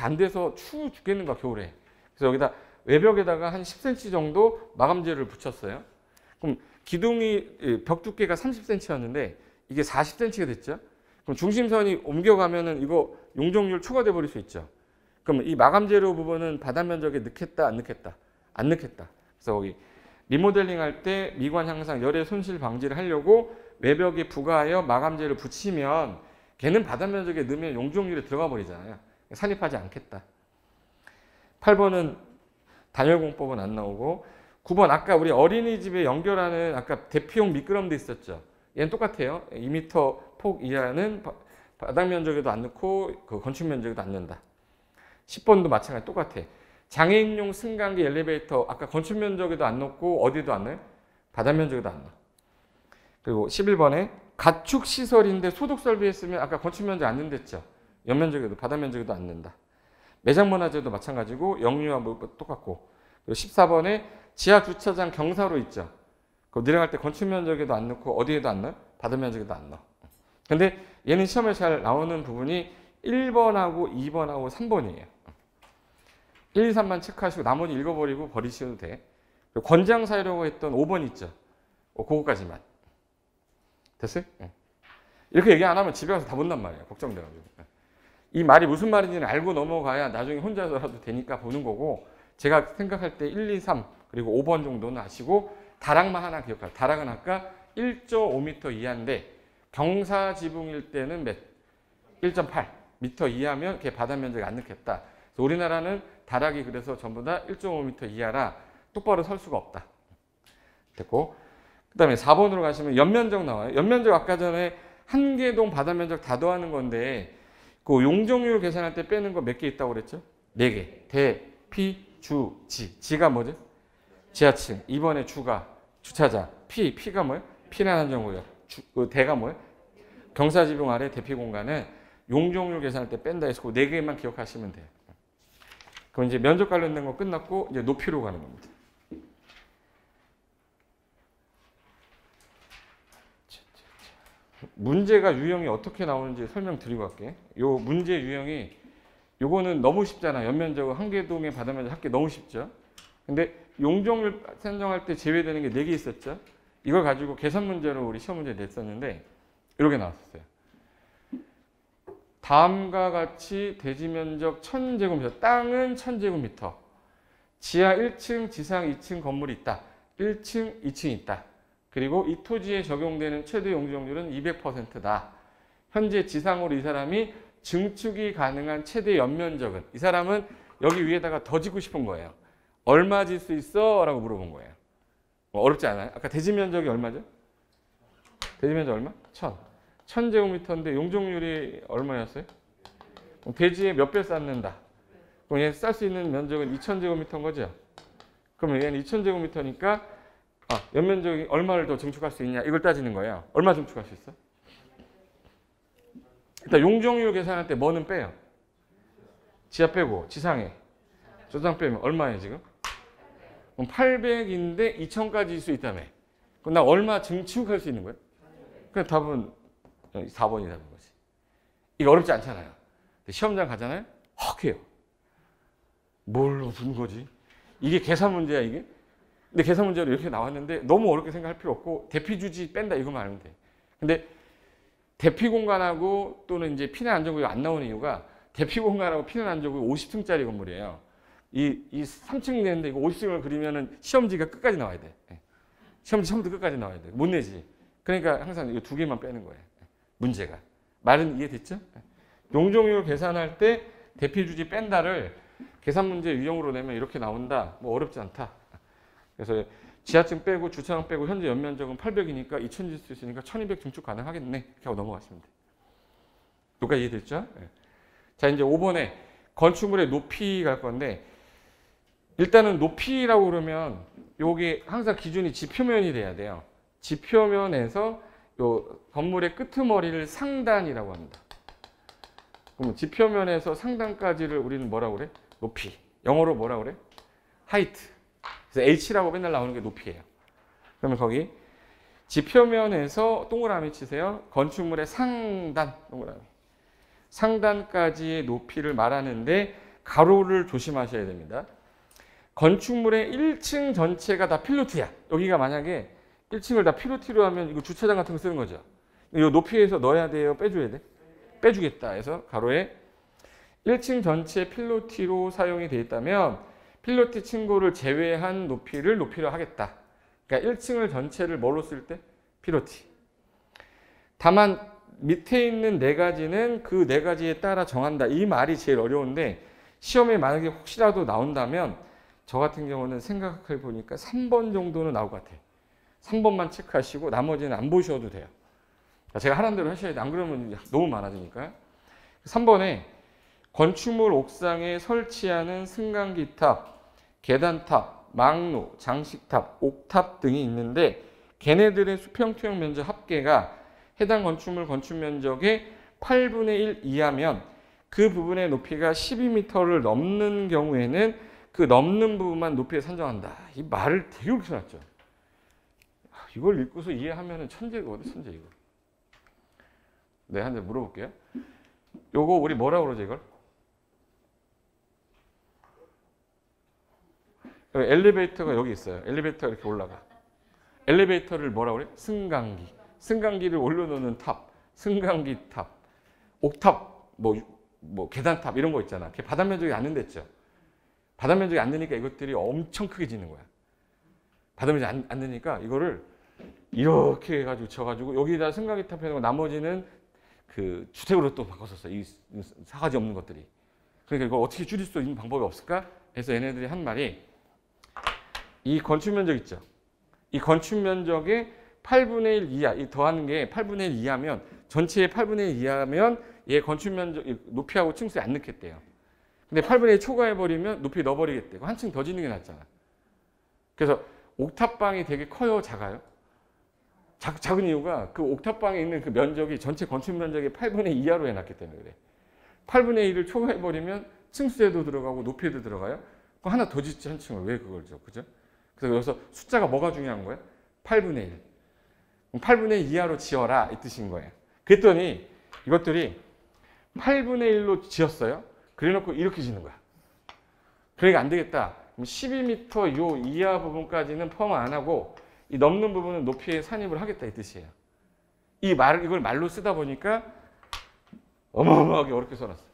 안 돼서 추워 죽겠는 거야, 겨울에. 그래서 여기다 외벽에다가 한 10cm 정도 마감재를 붙였어요. 그럼 기둥이 벽 두께가 30cm였는데 이게 40cm가 됐죠. 그럼 중심선이 옮겨가면은 이거 용적률 초과돼 버릴 수 있죠. 그럼 이 마감재료 부분은 바닥 면적에 넣겠다, 안 넣겠다? 안 넣겠다. 그래서 거기 리모델링 할 때 미관 향상, 열의 손실 방지를 하려고 외벽에 부가하여 마감재를 붙이면 걔는 바닥 면적에 넣으면 용적률에 들어가 버리잖아요. 산입하지 않겠다. 8번은 단열공법은 안 나오고, 9번 아까 우리 어린이집에 연결하는 아까 대피용 미끄럼도 있었죠. 얘는 똑같아요. 2m 폭 이하는 바닥 면적에도 안 넣고 그 건축 면적에도 안 넣는다. 10번도 마찬가지 똑같아. 장애인용 승강기 엘리베이터 아까 건축 면적에도 안 넣고 어디도 안 넣어요? 바닥 면적에도 안 넣어. 그리고 11번에 가축 시설인데 소독 설비했으면 아까 건축 면적 안 넣는댔죠. 연면적에도 바닥 면적에도 안 넣는다. 매장 문화재도 마찬가지고 영유아 뭐 똑같고. 그리고 14번에 지하 주차장 경사로 있죠. 그거 내려갈 때 건축 면적에도 안 넣고 어디에도 안 넣어? 바닥 면적에도 안 넣어. 근데 얘는 시험에 잘 나오는 부분이 1번하고 2번하고 3번이에요. 1, 2, 3만 체크하시고 나머지 읽어버리고 버리셔도 돼. 그리고 권장 사유라고 했던 5번 있죠. 그거까지만. 됐어요? 이렇게 얘기 안 하면 집에 가서 다 본단 말이에요. 걱정돼가지고. 이 말이 무슨 말인지는 알고 넘어가야 나중에 혼자서라도 되니까 보는 거고, 제가 생각할 때 1, 2, 3 그리고 5번 정도는 아시고 다락만 하나 기억하세요. 다락은 아까 1.5m 이하인데 경사지붕일 때는 몇? 1.8m 이하면 걔 바닥 면적이 안 넣겠다. 그래서 우리나라는 다락이 그래서 전부 다 1.5m 이하라 똑바로 설 수가 없다. 됐고, 그 다음에 4번으로 가시면 연면적 나와요. 연면적 아까 전에 한 개 동 바닥 면적 다 더하는 건데 그 용적률 계산할 때 빼는 거 몇 개 있다고 그랬죠? 4개. 대, 피, 주, 지. 지가 뭐죠? 지하층. 2번에 주가 주차장. 피가 뭐예요? 피난 안전구역. 대가 뭐예요? 경사지붕 아래 대피 공간은 용적률 계산할 때 뺀다 해서 그 4개만 기억하시면 돼요. 그럼 이제 면적 관련된 거 끝났고 이제 높이로 가는 겁니다. 문제가 유형이 어떻게 나오는지 설명드리고 갈게요. 요 문제 유형이 요거는 너무 쉽잖아. 연면적 한계동의 바다면적 합계 너무 쉽죠. 근데 용적률 산정할 때 제외되는 게 4개 있었죠. 이걸 가지고 계산 문제로 우리 시험 문제 냈었는데 이렇게 나왔었어요. 다음과 같이 대지 면적 1000제곱미터, 땅은 1000제곱미터, 지하 1층, 지상 2층 건물이 있다. 1층, 2층이 있다. 그리고 이 토지에 적용되는 최대 용적률은 200%다. 현재 지상으로 이 사람이 증축이 가능한 최대 연면적은, 이 사람은 여기 위에다가 더 짓고 싶은 거예요. 얼마 질 수 있어? 라고 물어본 거예요. 어렵지 않아요? 아까 대지 면적이 얼마죠? 대지 면적 얼마? 1000제곱미터인데 용적률이 얼마였어요? 대지에 몇 배 쌓는다. 그럼 얘 쌀 수 있는 면적은 2000제곱미터인 거죠? 그러면 얘는 2000제곱미터니까 연면적이 얼마를 더 증축할 수 있냐? 이걸 따지는 거예요. 얼마 증축할 수 있어? 일단 용적률 계산할 때 뭐는 빼요? 지하 빼고 지상에 저장 빼면 얼마예요 지금? 그럼 800인데 2000까지 일 수 있다며. 그럼 나 얼마 증축할 수 있는 거예요? 그럼 답은 4번이 답인 거지. 이거 어렵지 않잖아요. 시험장 가잖아요? 헉해요. 뭘로 둔 거지? 이게 계산 문제야 이게? 근데 계산 문제로 이렇게 나왔는데 너무 어렵게 생각할 필요 없고 대피주지 뺀다 이거만 알면 돼. 근데 대피 공간하고 또는 이제 피난 안전구역이 안 나오는 이유가 대피 공간하고 피난 안전구역 50층짜리 건물이에요. 이 3층 되는데 이거 50층을 그리면은 시험지가 끝까지 나와야 돼. 시험지 처음부터 끝까지 나와야 돼. 못 내지. 그러니까 항상 이거 2개만 빼는 거예요. 문제가. 말은 이해됐죠? 용적률 계산할 때 대피주지 뺀다를 계산 문제 유형으로 내면 이렇게 나온다. 뭐 어렵지 않다. 그래서 지하층 빼고 주차장 빼고 현재 연면적은 800이니까 2000 질 수 있으니까 1200 증축 가능하겠네. 이렇게 하고 넘어가시면 돼요. 여기까지 이해됐죠? 자, 이제 5번에 건축물의 높이 갈 건데 일단은 높이라고 그러면 요게 항상 기준이 지표면이 돼야 돼요. 지표면에서 요 건물의 끄트머리를 상단이라고 합니다. 그럼 지표면에서 상단까지를 우리는 뭐라고 그래? 높이. 영어로 뭐라고 그래? height. 그래서 H라고 맨날 나오는 게 높이예요. 그러면 거기 지표면에서 동그라미 치세요. 건축물의 상단, 동그라미. 상단까지의 높이를 말하는데 가로를 조심하셔야 됩니다. 건축물의 1층 전체가 다 필로티야. 여기가 만약에 1층을 다 필로티로 하면 이거 주차장 같은 거 쓰는 거죠. 이 높이에서 넣어야 돼요? 빼줘야 돼? 빼주겠다 해서 가로에 1층 전체 필로티로 사용이 되어 있다면 필로티 층고를 제외한 높이를 높이로 하겠다. 그러니까 1층을 전체를 뭘로 쓸 때? 필로티. 다만 밑에 있는 4가지는 그 4가지에 따라 정한다. 이 말이 제일 어려운데 시험에 만약에 혹시라도 나온다면 저 같은 경우는 생각해 보니까 3번 정도는 나올 것 같아요. 3번만 체크하시고 나머지는 안 보셔도 돼요. 제가 하라는 대로 하셔야 돼. 안 그러면 너무 많아지니까. 3번에 건축물 옥상에 설치하는 승강기탑, 계단탑, 망루, 장식탑, 옥탑 등이 있는데 걔네들의 수평투영 면적 합계가 해당 건축물 건축 면적의 8분의 1 이하면 그 부분의 높이가 12m를 넘는 경우에는 그 넘는 부분만 높이에 산정한다. 이 말을 되게 그렇게 써놨죠. 이걸 읽고서 이해하면 천재거든, 천재 이거. 네, 한 대 물어볼게요. 요거 우리 뭐라고 그러죠, 이걸? 엘리베이터가 여기 있어요. 엘리베이터가 이렇게 올라가. 엘리베이터를 뭐라고 그래? 승강기. 승강기를 올려놓는 탑, 승강기 탑, 옥탑, 뭐 계단탑 이런 거 있잖아. 그게 바닥 면적이 안 는댔죠. 바닥 면적이 안 되니까 이것들이 엄청 크게 짓는 거야. 바닥 면적이 안 되니까 이거를 이렇게 해가지고 쳐가지고 여기다 승강기 탑 해놓고 나머지는 그 주택으로 또 바꿨었어. 이 사가지 없는 것들이. 그러니까 이걸 어떻게 줄일 수 있는 방법이 없을까? 해서 얘네들이 한 말이 이 건축 면적 있죠. 이 건축 면적의 8분의 1 이하, 이 더하는 게 8분의 1 이하면 전체의 8분의 1 이하면 얘 건축 면적 높이하고 층수에 안 넣겠대요. 근데 8분의 1 초과해버리면 높이 넣어버리겠대요. 한 층 더 짓는 게 낫잖아. 그래서 옥탑방이 되게 커요, 작아요? 작은 이유가 그 옥탑방에 있는 그 면적이 전체 건축 면적의 8분의 2 이하로 해놨기 때문에 그래. 8분의 1을 초과해버리면 층수에도 들어가고 높이에도 들어가요. 그럼 하나 더 짓지 한 층을 왜 그걸 줘, 그죠? 그래서 여기서 숫자가 뭐가 중요한 거예요? 8분의 1. 8분의 2 이하로 지어라 이 뜻인 거예요. 그랬더니 이것들이 8분의 1로 지었어요. 그래놓고 이렇게 짓는 거야. 그러니까 안 되겠다. 12m 요 이하 부분까지는 포함 안 하고 이 넘는 부분은 높이에 산입을 하겠다 이 뜻이에요. 이걸 말로 쓰다 보니까 어마어마하게 어렵게 써놨어요.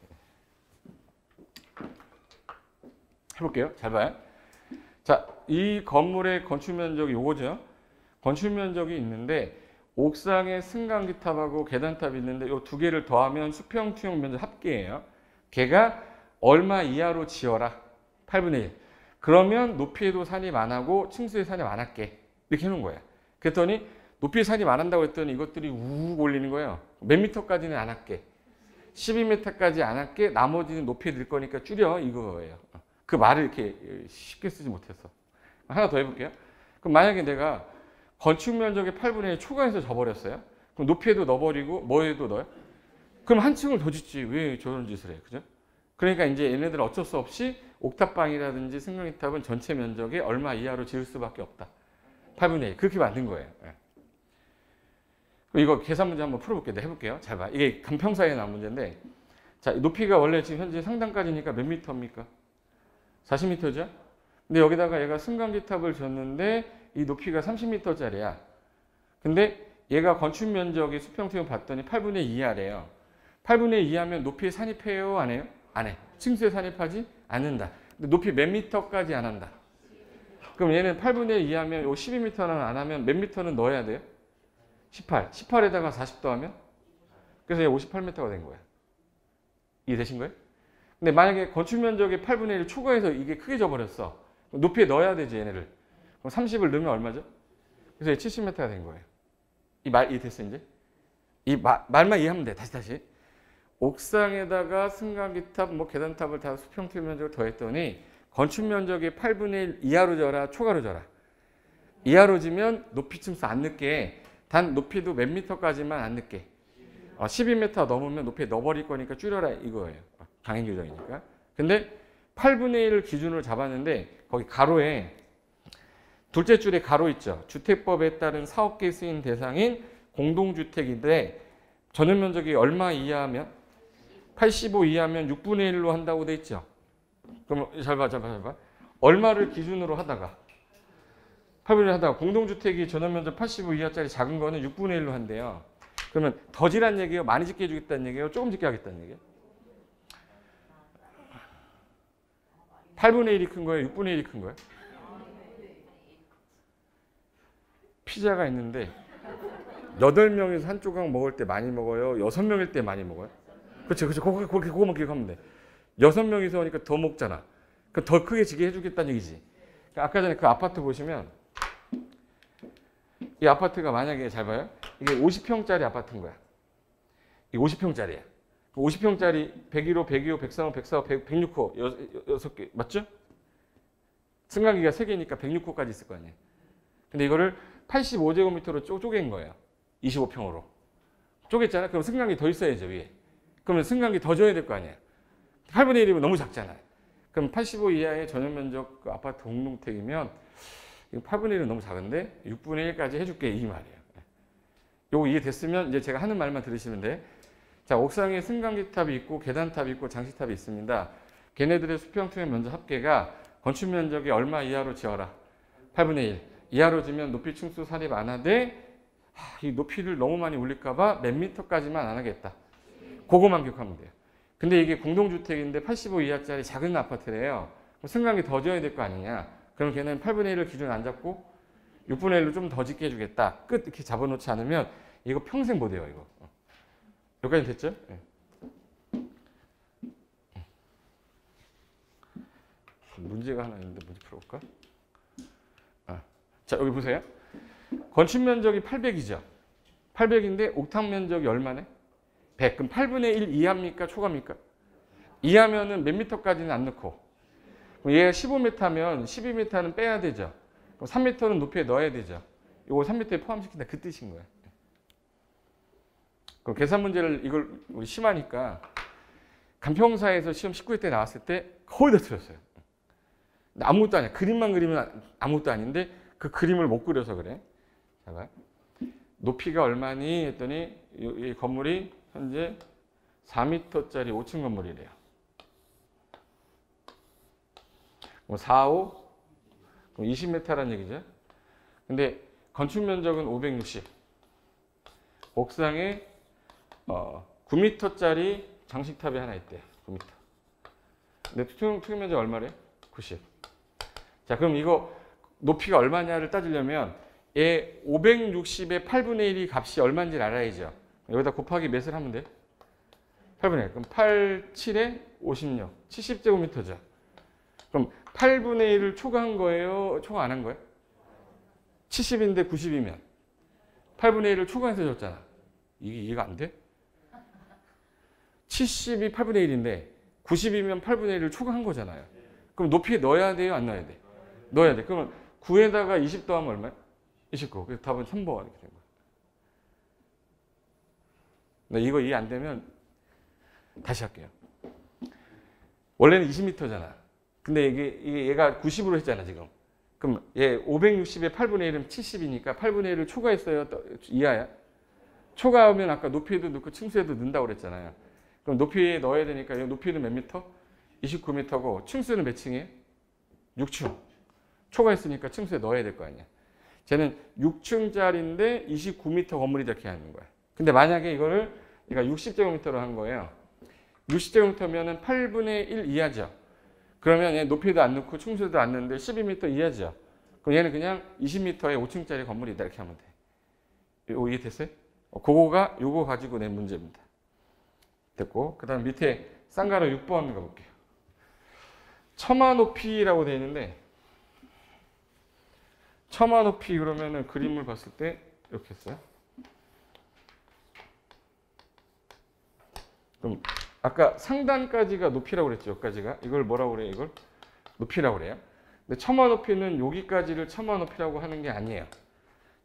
해볼게요. 잘 봐요. 자, 이 건물의 건축 면적이 요거죠. 건축 면적이 있는데 옥상에 승강기탑하고 계단탑이 있는데 요 두 개를 더하면 수평 투영 면적 합계예요. 걔가 얼마 이하로 지어라. 8분의 1. 그러면 높이에도 산입 안 하고 층수에 산입 안 할게. 이렇게 해놓은 거예요. 그랬더니 높이에 산입 안 한다고 했더니 이것들이 우욱 올리는 거예요. 몇 미터까지는 안 할게. 12m까지 안 할게. 나머지는 높이에 늘 거니까 줄여. 이거예요. 그 말을 이렇게 쉽게 쓰지 못했어. 하나 더 해볼게요. 그럼 만약에 내가 건축 면적의 8분의 1 초과해서 져버렸어요. 그럼 높이에도 넣어버리고 뭐에도 넣어요? 그럼 한 층을 더 짓지. 왜 저런 짓을 해? 그죠? 그러니까 이제 얘네들은 어쩔 수 없이 옥탑방이라든지 승강기탑은 전체 면적의 얼마 이하로 지을 수밖에 없다. 8분의 1. 그렇게 만든 거예요. 이거 계산 문제 한번 풀어볼게요. 내가 해볼게요. 잘 봐. 이게 간평사에 나온 문제인데, 자, 높이가 원래 지금 현재 상단까지니까 몇 미터입니까? 40m죠? 근데 여기다가 얘가 승강기탑을 줬는데 이 높이가 30m짜리야. 근데 얘가 건축 면적의 수평투영 봤더니 8분의 2하래요. 8분의 2하면 높이에 산입해요? 안 해요? 안 해. 층수에 산입하지 않는다. 근데 높이 몇 미터까지 안 한다. 그럼 얘는 8분의 2하면 요 12m는 안 하면 몇 미터는 넣어야 돼요? 18. 18에다가 40 더하면? 그래서 얘 58m가 된 거야. 이해되신 거예요? 근데 만약에 건축 면적의 8분의 1을 초과해서 이게 크게 져버렸어. 높이에 넣어야 되지 얘네를. 그럼 30을 넣으면 얼마죠? 그래서 얘 70m가 된 거예요. 이 말 이해됐어 이제? 이 말만 이해하면 돼. 다시. 옥상에다가 승강기탑, 뭐 계단탑을 다 수평투영 면적을 더했더니 건축 면적의 8분의 1 이하로 져라, 초과로 져라. 이하로 지면 높이 층수 안 넣게. 단 높이도 몇 미터까지만 안 넣게. 12m 넘으면 높이에 넣어버릴 거니까 줄여라 이거예요. 강행 규정이니까. 근데 8분의 1을 기준으로 잡았는데 거기 가로에 둘째 줄에 가로 있죠. 주택법에 따른 사업계에 쓰인 대상인 공동주택인데 전용 면적이 얼마 이하면? 85 이하면 6분의 1로 한다고 돼 있죠. 그럼 잘 봐. 얼마를 기준으로 하다가 8분의 1 하다가 공동주택이 전용 면적 85 이하짜리 작은 거는 6분의 1로 한대요. 그러면 더 지란 얘기예요? 많이 짓게 해주겠다는 얘기예요? 조금 짓게 하겠다는 얘기예요? 8분의 1이 큰 거예요? 6분의 1이 큰 거예요? 피자가 있는데 8명이서 한 조각 먹을 때 많이 먹어요? 6명일 때 많이 먹어요? 그렇죠. 그거만 기억하면 돼. 6명이서 오니까 더 먹잖아. 그럼 더 크게 지게 해주겠다는 얘기지. 아까 전에 그 아파트 보시면 이 아파트가 만약에 잘 봐요. 이게 50평짜리 아파트인 거야. 이게 50평짜리야. 50평짜리 101호, 102호, 103호, 104호, 106호 6개 맞죠? 승강기가 3개니까 106호까지 있을 거 아니에요. 근데 이거를 85제곱미터로 쪼갠 거예요. 25평으로. 쪼갰잖아. 그럼 승강기 더 있어야죠 위에. 그러면 승강기 더 줘야 될 거 아니에요. 8분의 1이면 너무 작잖아요. 그럼 85 이하의 전용 면적 그 아파트 공동택이면 8분의 1은 너무 작은데 6분의 1까지 해줄게 이 말이에요. 요거 이해됐으면 이제 제가 하는 말만 들으시면 돼. 자, 옥상에 승강기탑이 있고 계단탑이 있고 장식탑이 있습니다. 걔네들의 수평투영 면적 합계가 건축 면적이 얼마 이하로 지어라. 8분의 1. 이하로 지면 높이 층수 산입 안 하되 이 높이를 너무 많이 올릴까 봐 몇 미터까지만 안 하겠다. 그거만 기억하면 돼요. 근데 이게 공동주택인데 85 이하짜리 작은 아파트래요. 그럼 승강기 더 지어야 될 거 아니냐. 그럼 걔는 8분의 1을 기준 안 잡고 6분의 1로 좀 더 짓게 해주겠다. 끝 이렇게 잡아놓지 않으면 이거 평생 못 해요. 이거. 여기까지 됐죠? 네. 문제가 하나 있는데 문제 풀어볼까? 자, 여기 보세요. 건축 면적이 800이죠. 800인데 옥탑 면적이 얼마네? 100. 그럼 8분의 1 이하입니까? 초과입니까? 이하면은 몇 미터까지는 안 넣고. 그럼 얘가 15m면 12m는 빼야 되죠. 그럼 3m는 높이에 넣어야 되죠. 이거 3m에 포함시킨다. 그 뜻인 거예요. 그럼 계산 문제를 이걸 우리 심하니까 간평사에서 시험 19회 때 나왔을 때 거의 다 틀렸어요. 근데 아무것도 아니야. 그림만 그리면 아무것도 아닌데 그 그림을 못 그려서 그래. 자, 봐. 높이가 얼마니 했더니 이 건물이 현재 4m짜리 5층 건물이래요. 그럼 4, 5, 그럼 20m라는 얘기죠. 근데 건축 면적은 560. 옥상에 9m짜리 장식탑이 하나 있대. 9m. 근데 투명 면적 얼마래? 90. 자, 그럼 이거 높이가 얼마냐를 따지려면 얘 560의 8분의 1이 값이 얼마인지 알아야죠. 여기다 곱하기 몇을 하면 돼? 8분의 1. 그럼 8, 7에 56. 70제곱미터죠. 그럼 8분의 1을 초과한 거예요? 초과 안 한 거예요? 70인데 90이면 8분의 1을 초과해서 줬잖아. 이게 이해가 안 돼? 70이 8분의 1인데 90이면 8분의 1을 초과한 거잖아요. 그럼 높이에 넣어야 돼요? 안 넣어야 돼? 넣어야 돼. 그러면 9에다가 20 더하면 얼마야? 29. 그래서 답은 3번 이렇게 된 거야. 이거 이해 안 되면 다시 할게요. 원래는 20m잖아. 근데 이게 얘가 90으로 했잖아, 지금. 그럼 얘 560에 8분의 1은 70이니까 8분의 1을 초과했어요? 이하야? 초과하면 아까 높이에도 넣고 층수에도 넣는다고 그랬잖아요. 그럼 높이에 넣어야 되니까 높이는 몇 미터? 29m고 층수는 몇 층이에요? 6층. 초과했으니까 층수에 넣어야 될 거 아니야. 쟤는 6층짜리인데 29m 건물이 이렇게 하는 거야. 근데 만약에 이거를 얘가 60제곱미터로 한 거예요. 60제곱미터면은 8분의 1 이하죠. 그러면 얘 높이도 안 넣고 층수도 안 넣는데 12m 이하죠. 그럼 얘는 그냥 20m에 5층짜리 건물이다 이렇게 하면 돼. 이거 이해됐어요? 그거가 요거 가지고 낸 문제입니다. 됐고, 그 다음 밑에 쌍가루 6번 가볼게요. 처마 높이라고 되어 있는데 처마 높이 그러면은 그림을 봤을 때 이렇게 했어요. 그럼 아까 상단까지가 높이라고 그랬죠. 여기까지가. 이걸 뭐라고 그래요? 이걸 높이라고 그래요. 근데 처마 높이는 여기까지를 처마 높이라고 하는 게 아니에요.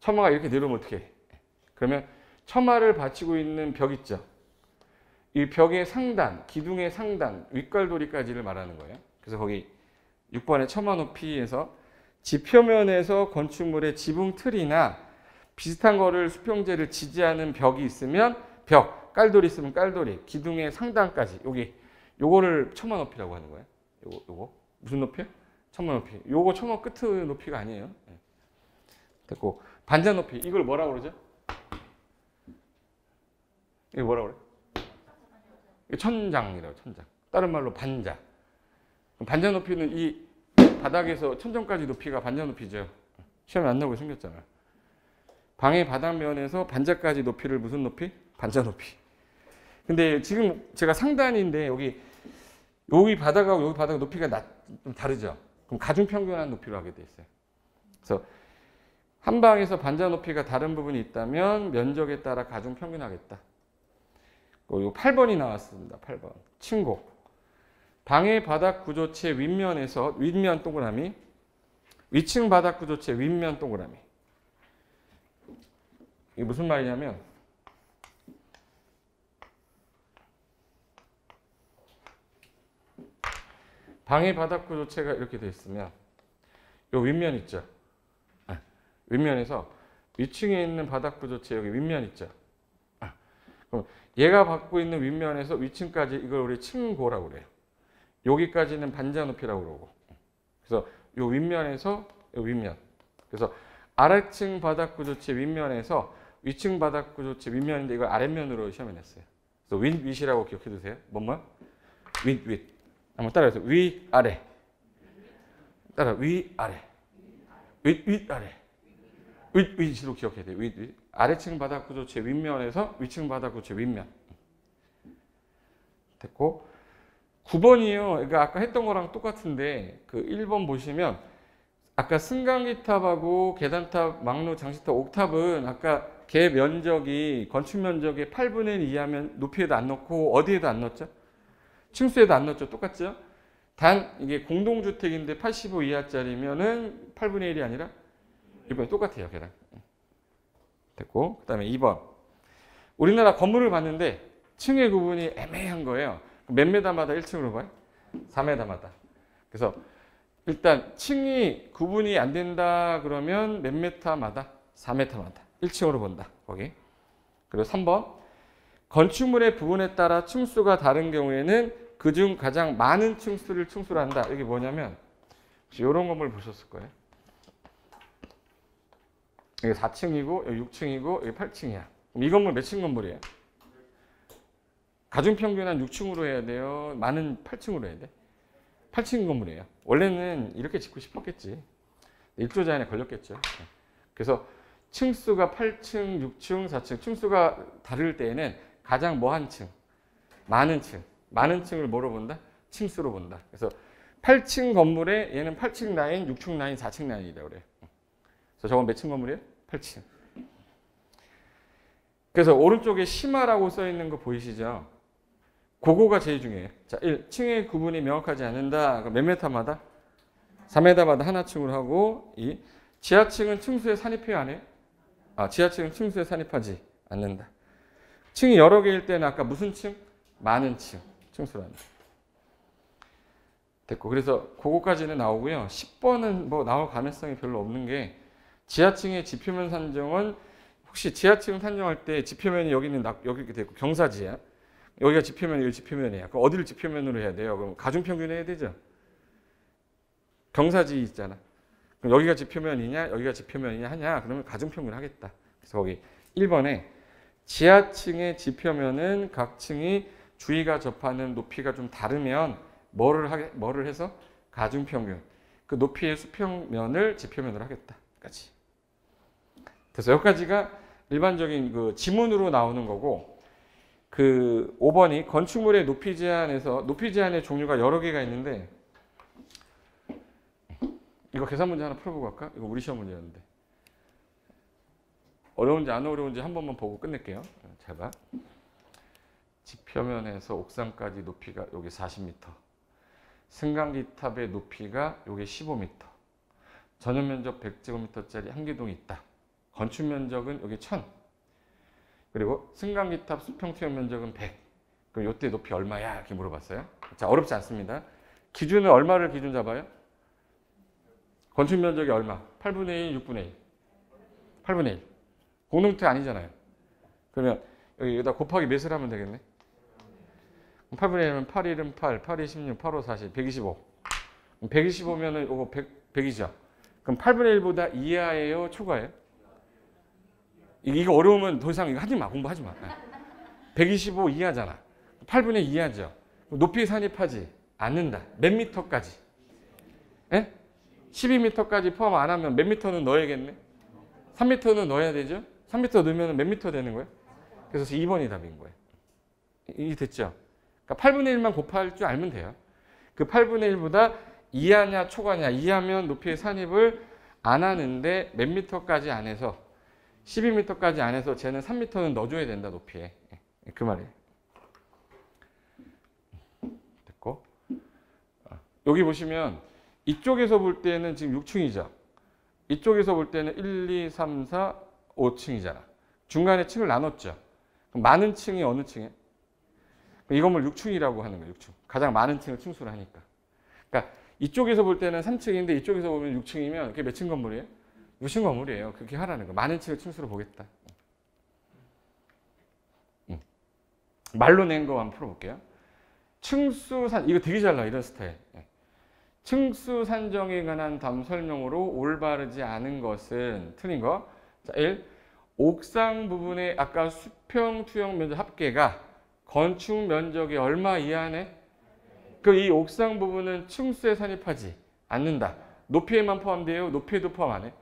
처마가 이렇게 내려오면 어떻게 해? 그러면 처마를 받치고 있는 벽 있죠. 이 벽의 상단, 기둥의 상단, 윗갈도리까지를 말하는 거예요. 그래서 거기 6번의 처마 높이에서 지표면에서 건축물의 지붕 틀이나 비슷한 거를 수평재를 지지하는 벽이 있으면 벽, 깔돌이 있으면 깔돌이, 기둥의 상단까지 여기 요거를 처마 높이라고 하는 거예요. 요거 무슨 높이요? 처마 높이. 요거 처마 끝 높이가 아니에요. 됐고 반자 높이 이걸 뭐라고 그러죠? 이거 뭐라고 그래? 천장이라고 천장. 다른 말로 반자. 반자 높이는 이 바닥에서 천정까지 높이가 반자 높이죠. 시험에 안 나오게 생겼잖아요. 방의 바닥면에서 반자까지 높이를 무슨 높이? 반자 높이. 근데 지금 제가 상단인데 여기 바닥하고 여기 바닥 높이가 좀 다르죠. 그럼 가중평균한 높이로 하게 돼 있어요. 그래서 한 방에서 반자 높이가 다른 부분이 있다면 면적에 따라 가중평균하겠다. 요 8번이 나왔습니다. 8번. 층고. 방의 바닥 구조체 윗면에서 윗면 동그라미, 위층 바닥 구조체 윗면 동그라미. 이게 무슨 말이냐면 방의 바닥 구조체가 이렇게 되어 있으면 요 윗면 있죠. 윗면에서 위층에 있는 바닥 구조체 여기 윗면 있죠. 그럼 얘가 받고 있는 윗면에서 위층까지 이걸 우리 층고라고 그래요. 여기까지는 반자 높이라고 그러고. 그래서 요 윗면에서 요 윗면. 그래서 아래층 바닥 구조체 윗면에서 위층 바닥 구조체 윗면인데 이걸 아랫면으로 시험에 냈어요. 그래서 윗이라고 기억해 두세요. 뭐뭐? 윗. 한번 따라해서 위 아래. 따라 위 아래. 윗 아래. 윗으로 기억해야 돼요. 윗. 아래층 바닥 구조체 윗면에서 위층 바닥 구조체 윗면. 됐고 9번이요. 그러니까 아까 했던 거랑 똑같은데 그 1번 보시면 아까 승강기탑하고 계단탑, 막루, 장식탑, 옥탑은 아까 개 면적이 건축 면적의 8분의 1 이하면 높이에도 안 넣고 어디에도 안 넣었죠? 층수에도 안 넣었죠? 똑같죠? 단 이게 공동주택인데 85 이하짜리면은 8분의 1이 아니라 1번이 똑같아요. 걔랑. 됐고 그 다음에 2번. 우리나라 건물을 봤는데 층의 구분이 애매한 거예요. 몇 메다마다 1층으로 봐요? 4m마다. 그래서 일단 층이 구분이 안 된다 그러면 몇 메타마다? 4m마다. 1층으로 본다. 거기. 그리고 3번. 건축물의 부분에 따라 층수가 다른 경우에는 그중 가장 많은 층수를 한다. 이게 뭐냐면 이런 건물 보셨을 거예요. 이게 4층이고 여기 6층이고 여기 8층이야. 그럼 이 건물 몇 층 건물이에요? 가중평균 한 6층으로 해야 돼요? 많은 8층으로 해야 돼? 8층 건물이에요. 원래는 이렇게 짓고 싶었겠지. 일조 제한에 걸렸겠죠. 그래서 층수가 8층, 6층, 4층 층수가 다를 때에는 가장 뭐한 층? 많은 층. 많은 층을 뭐로 본다? 층수로 본다. 그래서 8층 건물에 얘는 8층 라인, 6층 라인, 4층 라인이라고 그래요. 그래서 저건 몇 층 건물이에요? 8층. 그래서 오른쪽에 심화라고 써 있는 거 보이시죠? 그거가 제일 중요해요. 자, 1. 층의 구분이 명확하지 않는다. 몇 메타마다? 4m마다 하나 층으로 하고 2. 지하층은 층수에 산입해요, 안 해요? 지하층은 층수에 산입하지 않는다. 층이 여러 개일 때는 아까 무슨 층? 많은 층. 층수라는. 됐고. 그래서 그거까지는 나오고요. 10번은 뭐 나올 가능성이 별로 없는 게 지하층의 지표면 산정은 혹시 지하층 산정할 때 지표면이 여기는 여기 이렇게 되고 경사지야. 여기가 지표면, 여기 지표면이야. 그럼 어디를 지표면으로 해야 돼요? 그럼 가중평균 해야 되죠. 경사지 있잖아. 그럼 여기가 지표면이냐, 여기가 지표면이냐 하냐? 그러면 가중평균 하겠다. 그래서 거기 1번에 지하층의 지표면은 각 층이 주위가 접하는 높이가 좀 다르면 뭐를 해서 가중평균. 그 높이의 수평면을 지표면으로 하겠다까지. 그래서 여기까지가 일반적인 그 지문으로 나오는 거고, 그 5번이 건축물의 높이 제한에서 높이 제한의 종류가 여러 개가 있는데, 이거 계산 문제 하나 풀어보고 갈까? 이거 우리 시험 문제였는데. 어려운지 안 어려운지 한 번만 보고 끝낼게요. 잘 봐. 지표면에서 옥상까지 높이가 여기 40m. 승강기 탑의 높이가 여기 15m. 전용 면적 100제곱미터짜리 한 개동이 있다. 건축 면적은 여기 1000. 그리고 승강기 탑 수평 투영 면적은 100. 그럼 이때 높이 얼마야? 이렇게 물어봤어요. 자, 어렵지 않습니다. 기준은 얼마를 기준 잡아요? 건축 면적이 얼마? 8분의 1, 6분의 1. 8분의 1. 공동태 아니잖아요. 그러면 여기다 곱하기 몇을 하면 되겠네? 8분의 1은 8, 1은 8, 8, 2, 16, 8, 5, 40, 125. 125면은 이거 100이죠. 그럼 8분의 1보다 이하예요? 초과예요? 이거 어려우면 더 이상 이거 하지 마. 공부하지 마. 125 이하잖아. 8분의 2 이하죠. 높이 산입하지 않는다. 몇 미터까지? 예? 12m까지 포함 안 하면 몇 미터는 넣어야겠네? 3m는 넣어야 되죠? 3m 넣으면 몇 미터 되는 거예요? 그래서 2번이 답인 거예요. 이게 됐죠? 그러니까 8분의 1만 곱할 줄 알면 돼요. 그 8분의 1보다 이하냐 초과냐. 이하면 높이의 산입을 안 하는데 몇 미터까지 안 해서 12m까지 안 해서 쟤는 3m는 넣어줘야 된다. 높이에. 그 말이에요. 됐고. 여기 보시면 이쪽에서 볼 때는 지금 6층이죠. 이쪽에서 볼 때는 1, 2, 3, 4, 5층이잖아. 중간에 층을 나눴죠. 그럼 많은 층이 어느 층이에요? 이 건물 6층이라고 하는 거예요. 6층. 가장 많은 층을 층수로 하니까. 그러니까 이쪽에서 볼 때는 3층인데 이쪽에서 보면 6층이면 그게 몇 층 건물이에요? 6층 건물이에요. 그렇게 하라는 거. 많은 층을 층수로 보겠다. 말로 낸 거 한번 풀어볼게요. 층수산 이거 되게 잘 나와. 이런 스타일. 층수 산정에 관한 다음 설명으로 올바르지 않은 것은 틀린 거. 자, 1. 옥상 부분의 아까 수평 투영 면적 합계가 건축 면적이 얼마 이하네? 그 이 옥상 부분은 층수에 산입하지 않는다. 높이에만 포함돼요? 높이에도 포함 안 해?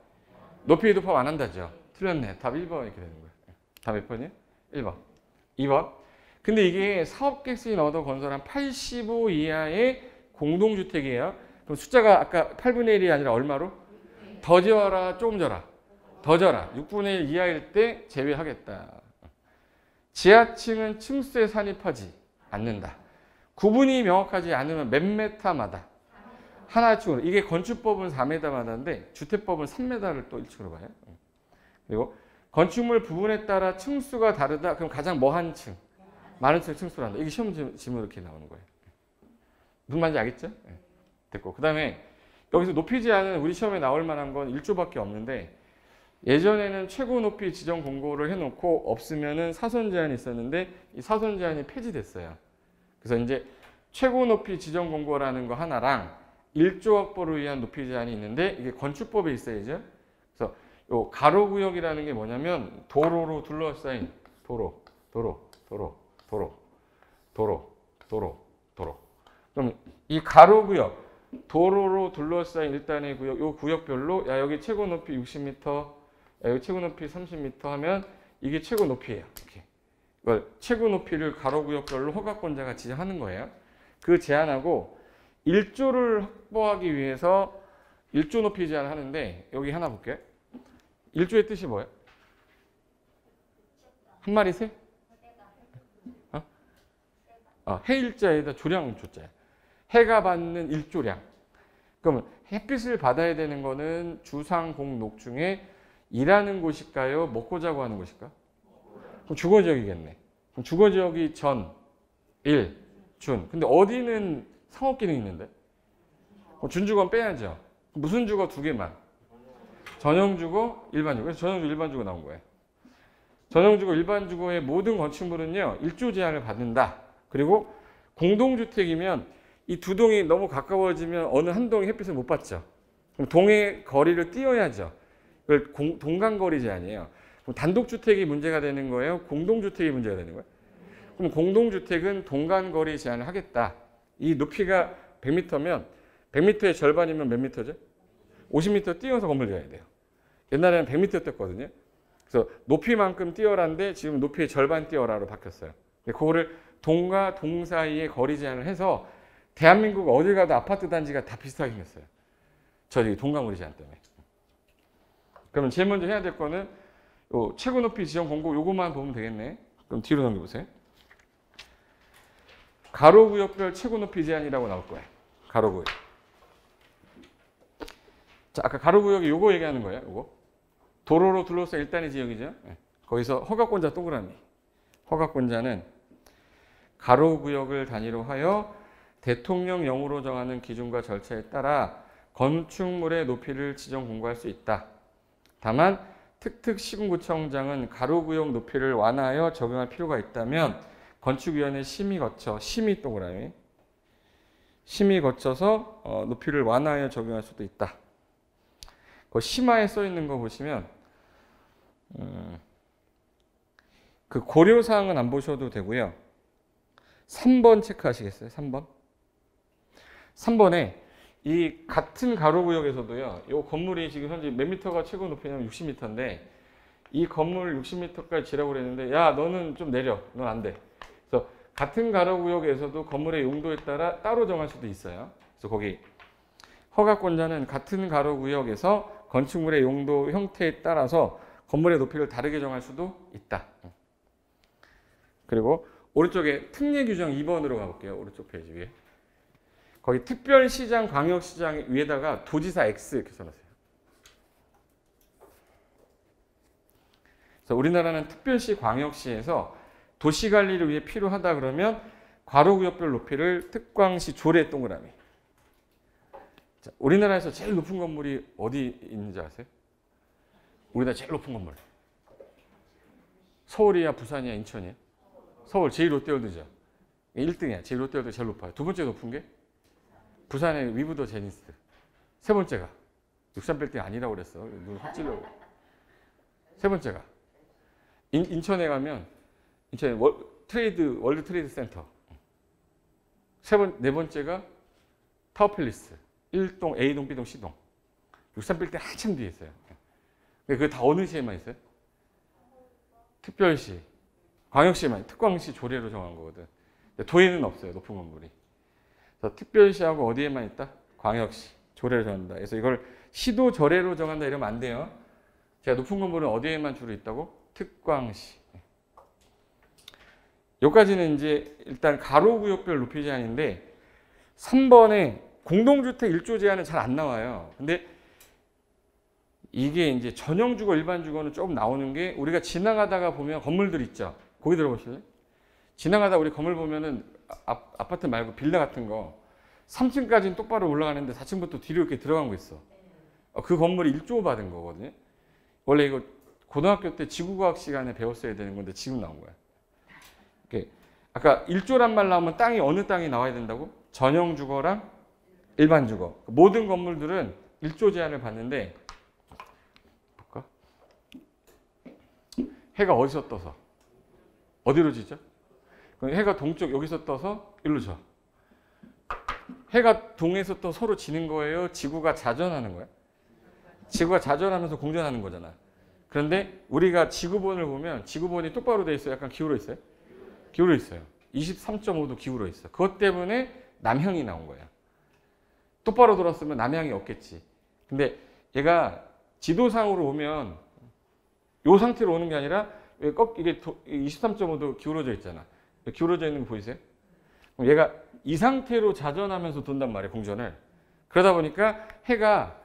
높이에도 포함 안 한다죠. 틀렸네. 답 1번 이렇게 되는 거예요. 답 몇 번이에요? 1번. 2번. 근데 이게 사업객실이 넣어도 건설한 85 이하의 공동주택이에요. 그럼 숫자가 아까 8분의 1이 아니라 얼마로? 더 지어라, 조금 져라? 더 져라. 6분의 1 이하일 때 제외하겠다. 지하층은 층수에 산입하지 않는다. 구분이 명확하지 않으면 몇 메타마다? 하나 층으로. 이게 건축법은 4m마다인데 주택법은 3m를 또 1층으로 봐요. 그리고 건축물 부분에 따라 층수가 다르다. 그럼 가장 뭐한 층? 많은 층을 층수로 한다. 이게 시험 질문 이렇게 나오는 거예요. 무슨 말인지 알겠죠? 됐고. 그 다음에 여기서 높이 제한은 우리 시험에 나올 만한 건 1조밖에 없는데 예전에는 최고 높이 지정 공고를 해놓고 없으면은 사선 제한이 있었는데 이 사선 제한이 폐지됐어요. 그래서 이제 최고 높이 지정 공고라는 거 하나랑 일조 확보를 위한 높이 제한이 있는데 이게 건축법에 있어야죠. 그래서 요 가로구역이라는 게 뭐냐면 도로로 둘러싸인 도로. 그럼 이 가로구역, 도로로 둘러싸인 일단의 구역, 요 구역별로 야 여기 최고 높이 60m, 야 여기 최고 높이 30m 하면 이게 최고 높이예요. 이렇게. 이걸 최고 높이를 가로구역별로 허가권자가 지정하는 거예요. 그 제한하고 1조를 확보하기 위해서 1조 높이 제한을 하는데 여기 하나 볼게요. 1조의 뜻이 뭐예요? 한 마리 새? 해일자에다 조량 조자야. 해가 받는 일조량. 그러면 햇빛을 받아야 되는 거는 주상공록 중에 일하는 곳일까요? 먹고 자고 하는 곳일까? 그럼 주거지역이겠네. 그럼 주거지역이 전, 일, 준. 근데 어디는 상업기능이 있는데? 준주거는 빼야죠. 무슨 주거 두 개만? 전용주거, 일반주거. 그래서 전용주거, 일반주거 나온 거예요. 전용주거, 일반주거의 모든 건축물은요. 일조 제한을 받는다. 그리고 공동주택이면 이 두 동이 너무 가까워지면 어느 한 동이 햇빛을 못 받죠. 그럼 동의 거리를 띄어야죠. 이걸 동간거리 제한이에요. 그럼 단독주택이 문제가 되는 거예요? 공동주택이 문제가 되는 거예요? 그럼 공동주택은 동간거리 제한을 하겠다. 이 높이가 100m면 100m의 절반이면 몇 미터죠? 50m 띄어서 건물 지어야 돼요. 옛날에는 100m였거든요. 그래서 높이만큼 띄어라인데 지금 높이의 절반 띄어라로 바뀌었어요. 그거를 동과 동 사이에 거리 제한을 해서 대한민국 어딜 가도 아파트 단지가 다 비슷하게 생겼어요. 저희 동간거리 제한 때문에. 그러면 제일 먼저 해야 될 거는 요 최고 높이 지정 공고 요것만 보면 되겠네. 그럼 뒤로 넘겨보세요. 가로구역별 최고 높이 제한이라고 나올 거예요. 가로구역. 자, 아까 가로구역이 요거 얘기하는 거예요. 요거. 도로로 둘러싸인 일단의 지역이죠. 거기서 허가권자 동그라미. 허가권자는 가로구역을 단위로 하여 대통령령으로 정하는 기준과 절차에 따라 건축물의 높이를 지정 공고할 수 있다. 다만 특특시군구청장은 가로구역 높이를 완화하여 적용할 필요가 있다면 건축위원회 심의 거쳐 심의 동그라미 심의 거쳐서 높이를 완화하여 적용할 수도 있다. 그 심화에 써 있는 거 보시면 그 고려사항은 안 보셔도 되고요. 3번 체크하시겠어요? 3번에 이 같은 가로구역에서도요. 이 건물이 지금 현재 몇 미터가 최고 높이냐면 60m인데 이 건물 60m까지 지라고 그랬는데 야 너는 좀 내려. 넌 안 돼. 그래서 같은 가로구역에서도 건물의 용도에 따라 따로 정할 수도 있어요. 그래서 거기 허가권자는 같은 가로구역에서 건축물의 용도 형태에 따라서 건물의 높이를 다르게 정할 수도 있다. 그리고 오른쪽에 특례규정 2번으로 가볼게요. 오른쪽 페이지 위에. 거기 특별시장, 광역시장 위에다가 도지사 X 이렇게 써놨어요. 그래서 우리나라는 특별시, 광역시에서 도시관리를 위해 필요하다 그러면 가로구역별 높이를 특광시 조례 동그라미. 자, 우리나라에서 제일 높은 건물이 어디 있는지 아세요? 우리나라 제일 높은 건물. 서울이야, 부산이야, 인천이야? 서울 제일 롯데월드죠. 1등이야. 제일 롯데월드 제일 높아요. 두 번째 높은 게 부산의 위브더 제니스. 세 번째가 63빌딩 아니라고 그랬어. 눈 확 찔려고. 세 번째가 인천에 가면 인천에 월드 트레이드 센터. 네 번째가 타워팰리스. 1동, A동, B동, C동. 63빌딩 한참 뒤에 있어요. 그게 다 어느 시에만 있어요? 특별시, 광역시만, 특광시 조례로 정한 거거든. 도에는 없어요. 높은 건물이. 그래서 특별시하고 어디에만 있다? 광역시 조례로 정한다. 그래서 이걸 시도 조례로 정한다 이러면 안 돼요. 제가 높은 건물은 어디에만 주로 있다고? 특광시. 여기까지는 이제 일단 가로구역별 높이 제한인데 3번에 공동주택 1조 제한은 잘 안 나와요. 근데 이게 이제 전용주거, 일반주거는 조금 나오는 게 우리가 지나가다가 보면 건물들 있죠. 거기 들어보실래요? 지나가다 우리 건물 보면은 아파트 말고 빌라 같은 거 3층까지는 똑바로 올라가는데 4층부터 뒤로 이렇게 들어간 거 있어. 그 건물이 1조 받은 거거든요. 원래 이거 고등학교 때 지구과학 시간에 배웠어야 되는 건데 지금 나온 거야. 이렇게 아까 1조란 말 나오면 땅이 어느 땅이 나와야 된다고? 전용주거랑 일반 주거. 모든 건물들은 일조 제한을 받는데 볼까? 해가 어디서 떠서 어디로 지죠? 그럼 해가 동쪽 여기서 떠서 일로 져. 해가 동에서 또 서로 지는 거예요? 지구가 자전하는 거야? 지구가 자전하면서 공전하는 거잖아. 그런데 우리가 지구본을 보면 지구본이 똑바로 돼 있어요? 약간 기울어 있어요? 기울어 있어요. 23.5도 기울어 있어. 그것 때문에 남향이 나온 거야. 똑바로 돌았으면 남향이 없겠지. 근데 얘가 지도상으로 오면 이 상태로 오는 게 아니라 이게 23.5도 기울어져 있잖아. 기울어져 있는 거 보이세요? 그럼 얘가 이 상태로 자전하면서 돈단 말이에요, 공전을. 그러다 보니까 해가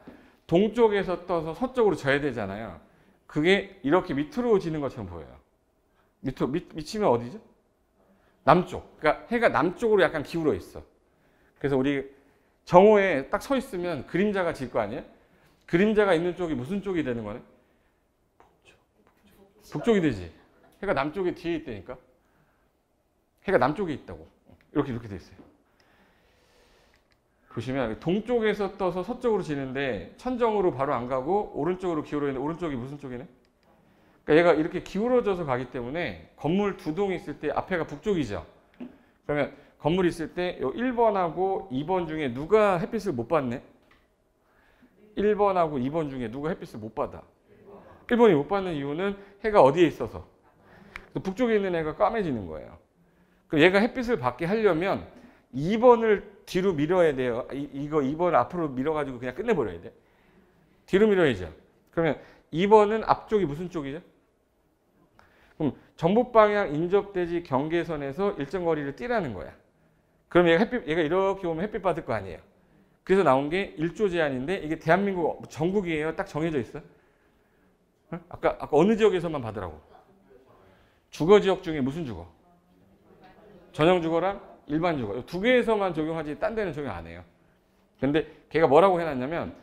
동쪽에서 떠서 서쪽으로 져야 되잖아요. 그게 이렇게 밑으로 지는 것처럼 보여요. 미치면 어디죠? 남쪽. 그러니까 해가 남쪽으로 약간 기울어 있어. 그래서 우리 정오에 딱 서 있으면 그림자가 질 거 아니에요? 그림자가 있는 쪽이 무슨 쪽이 되는 거네? 북쪽이 되지. 해가 남쪽에 뒤에 있다니까. 해가 남쪽에 있다고. 이렇게 돼 있어요. 보시면 동쪽에서 떠서 서쪽으로 지는데 천정으로 바로 안 가고 오른쪽으로 기울어 있는데 오른쪽이 무슨 쪽이네? 그러니까 얘가 이렇게 기울어져서 가기 때문에 건물 두 동이 있을 때 앞에가 북쪽이죠. 그러면 건물이 있을 때 1번하고 2번 중에 누가 햇빛을 못 받네? 1번하고 2번 중에 누가 햇빛을 못 받아? 1번이 못 받는 이유는 해가 어디에 있어서? 북쪽에 있는 애가 까매지는 거예요. 그럼 얘가 햇빛을 받게 하려면 2번을 뒤로 밀어야 돼요. 이거 2번을 앞으로 밀어가지고 그냥 끝내버려야 돼. 뒤로 밀어야죠. 그러면 2번은 앞쪽이 무슨 쪽이죠? 그럼 정북 방향 인접대지 경계선에서 일정 거리를 뛰라는 거야. 그럼 얘가 이렇게 오면 햇빛 받을 거 아니에요. 그래서 나온 게 일조 제한인데 이게 대한민국 전국이에요. 딱 정해져 있어. 아까 어느 지역에서만 받으라고? 주거 지역 중에 무슨 주거? 전용 주거랑 일반 주거. 두 개에서만 적용하지 딴 데는 적용 안 해요. 근데 걔가 뭐라고 해놨냐면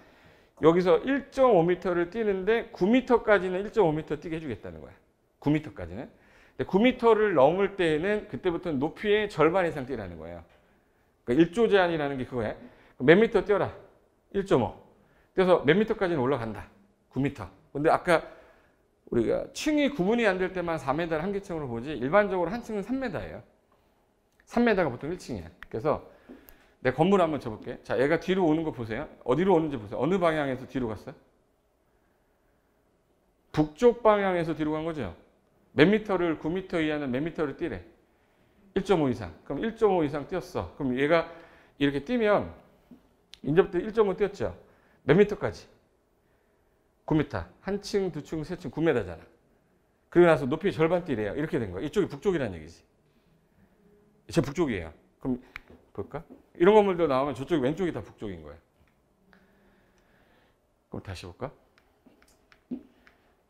여기서 1.5m를 뛰는데 9m까지는 1.5m 뛰게 해주겠다는 거야. 9m까지는. 근데 9m를 넘을 때에는 그때부터는 높이의 절반 이상 뛰라는 거예요. 그러니까 1조 제한이라는 게 그거야. 몇 미터 뛰어라? 1.5. 그래서 몇 미터까지는 올라간다. 9m. 근데 아까 우리가 층이 구분이 안 될 때만 4m를 한 개층으로 보지 일반적으로 한 층은 3m예요. 3m가 보통 1층이야. 그래서 내 건물 한번 쳐볼게. 자, 얘가 뒤로 오는 거 보세요. 어디로 오는지 보세요. 어느 방향에서 뒤로 갔어요? 북쪽 방향에서 뒤로 간 거죠. 몇 미터를 9m 이하는 몇 미터를 뛰래? 1.5 이상. 그럼 1.5 이상 뛰었어. 그럼 얘가 이렇게 뛰면 인접대 1.5 뛰었죠. 몇 미터까지? 9m. 한 층, 두 층, 세 층, 9m잖아. 그리고 나서 높이 절반 뛰래요. 이렇게 된 거야. 이쪽이 북쪽이라는 얘기지. 제 북쪽이에요. 그럼 볼까? 이런 건물도 나오면 저쪽 왼쪽이 다 북쪽인 거예요. 그럼 다시 볼까?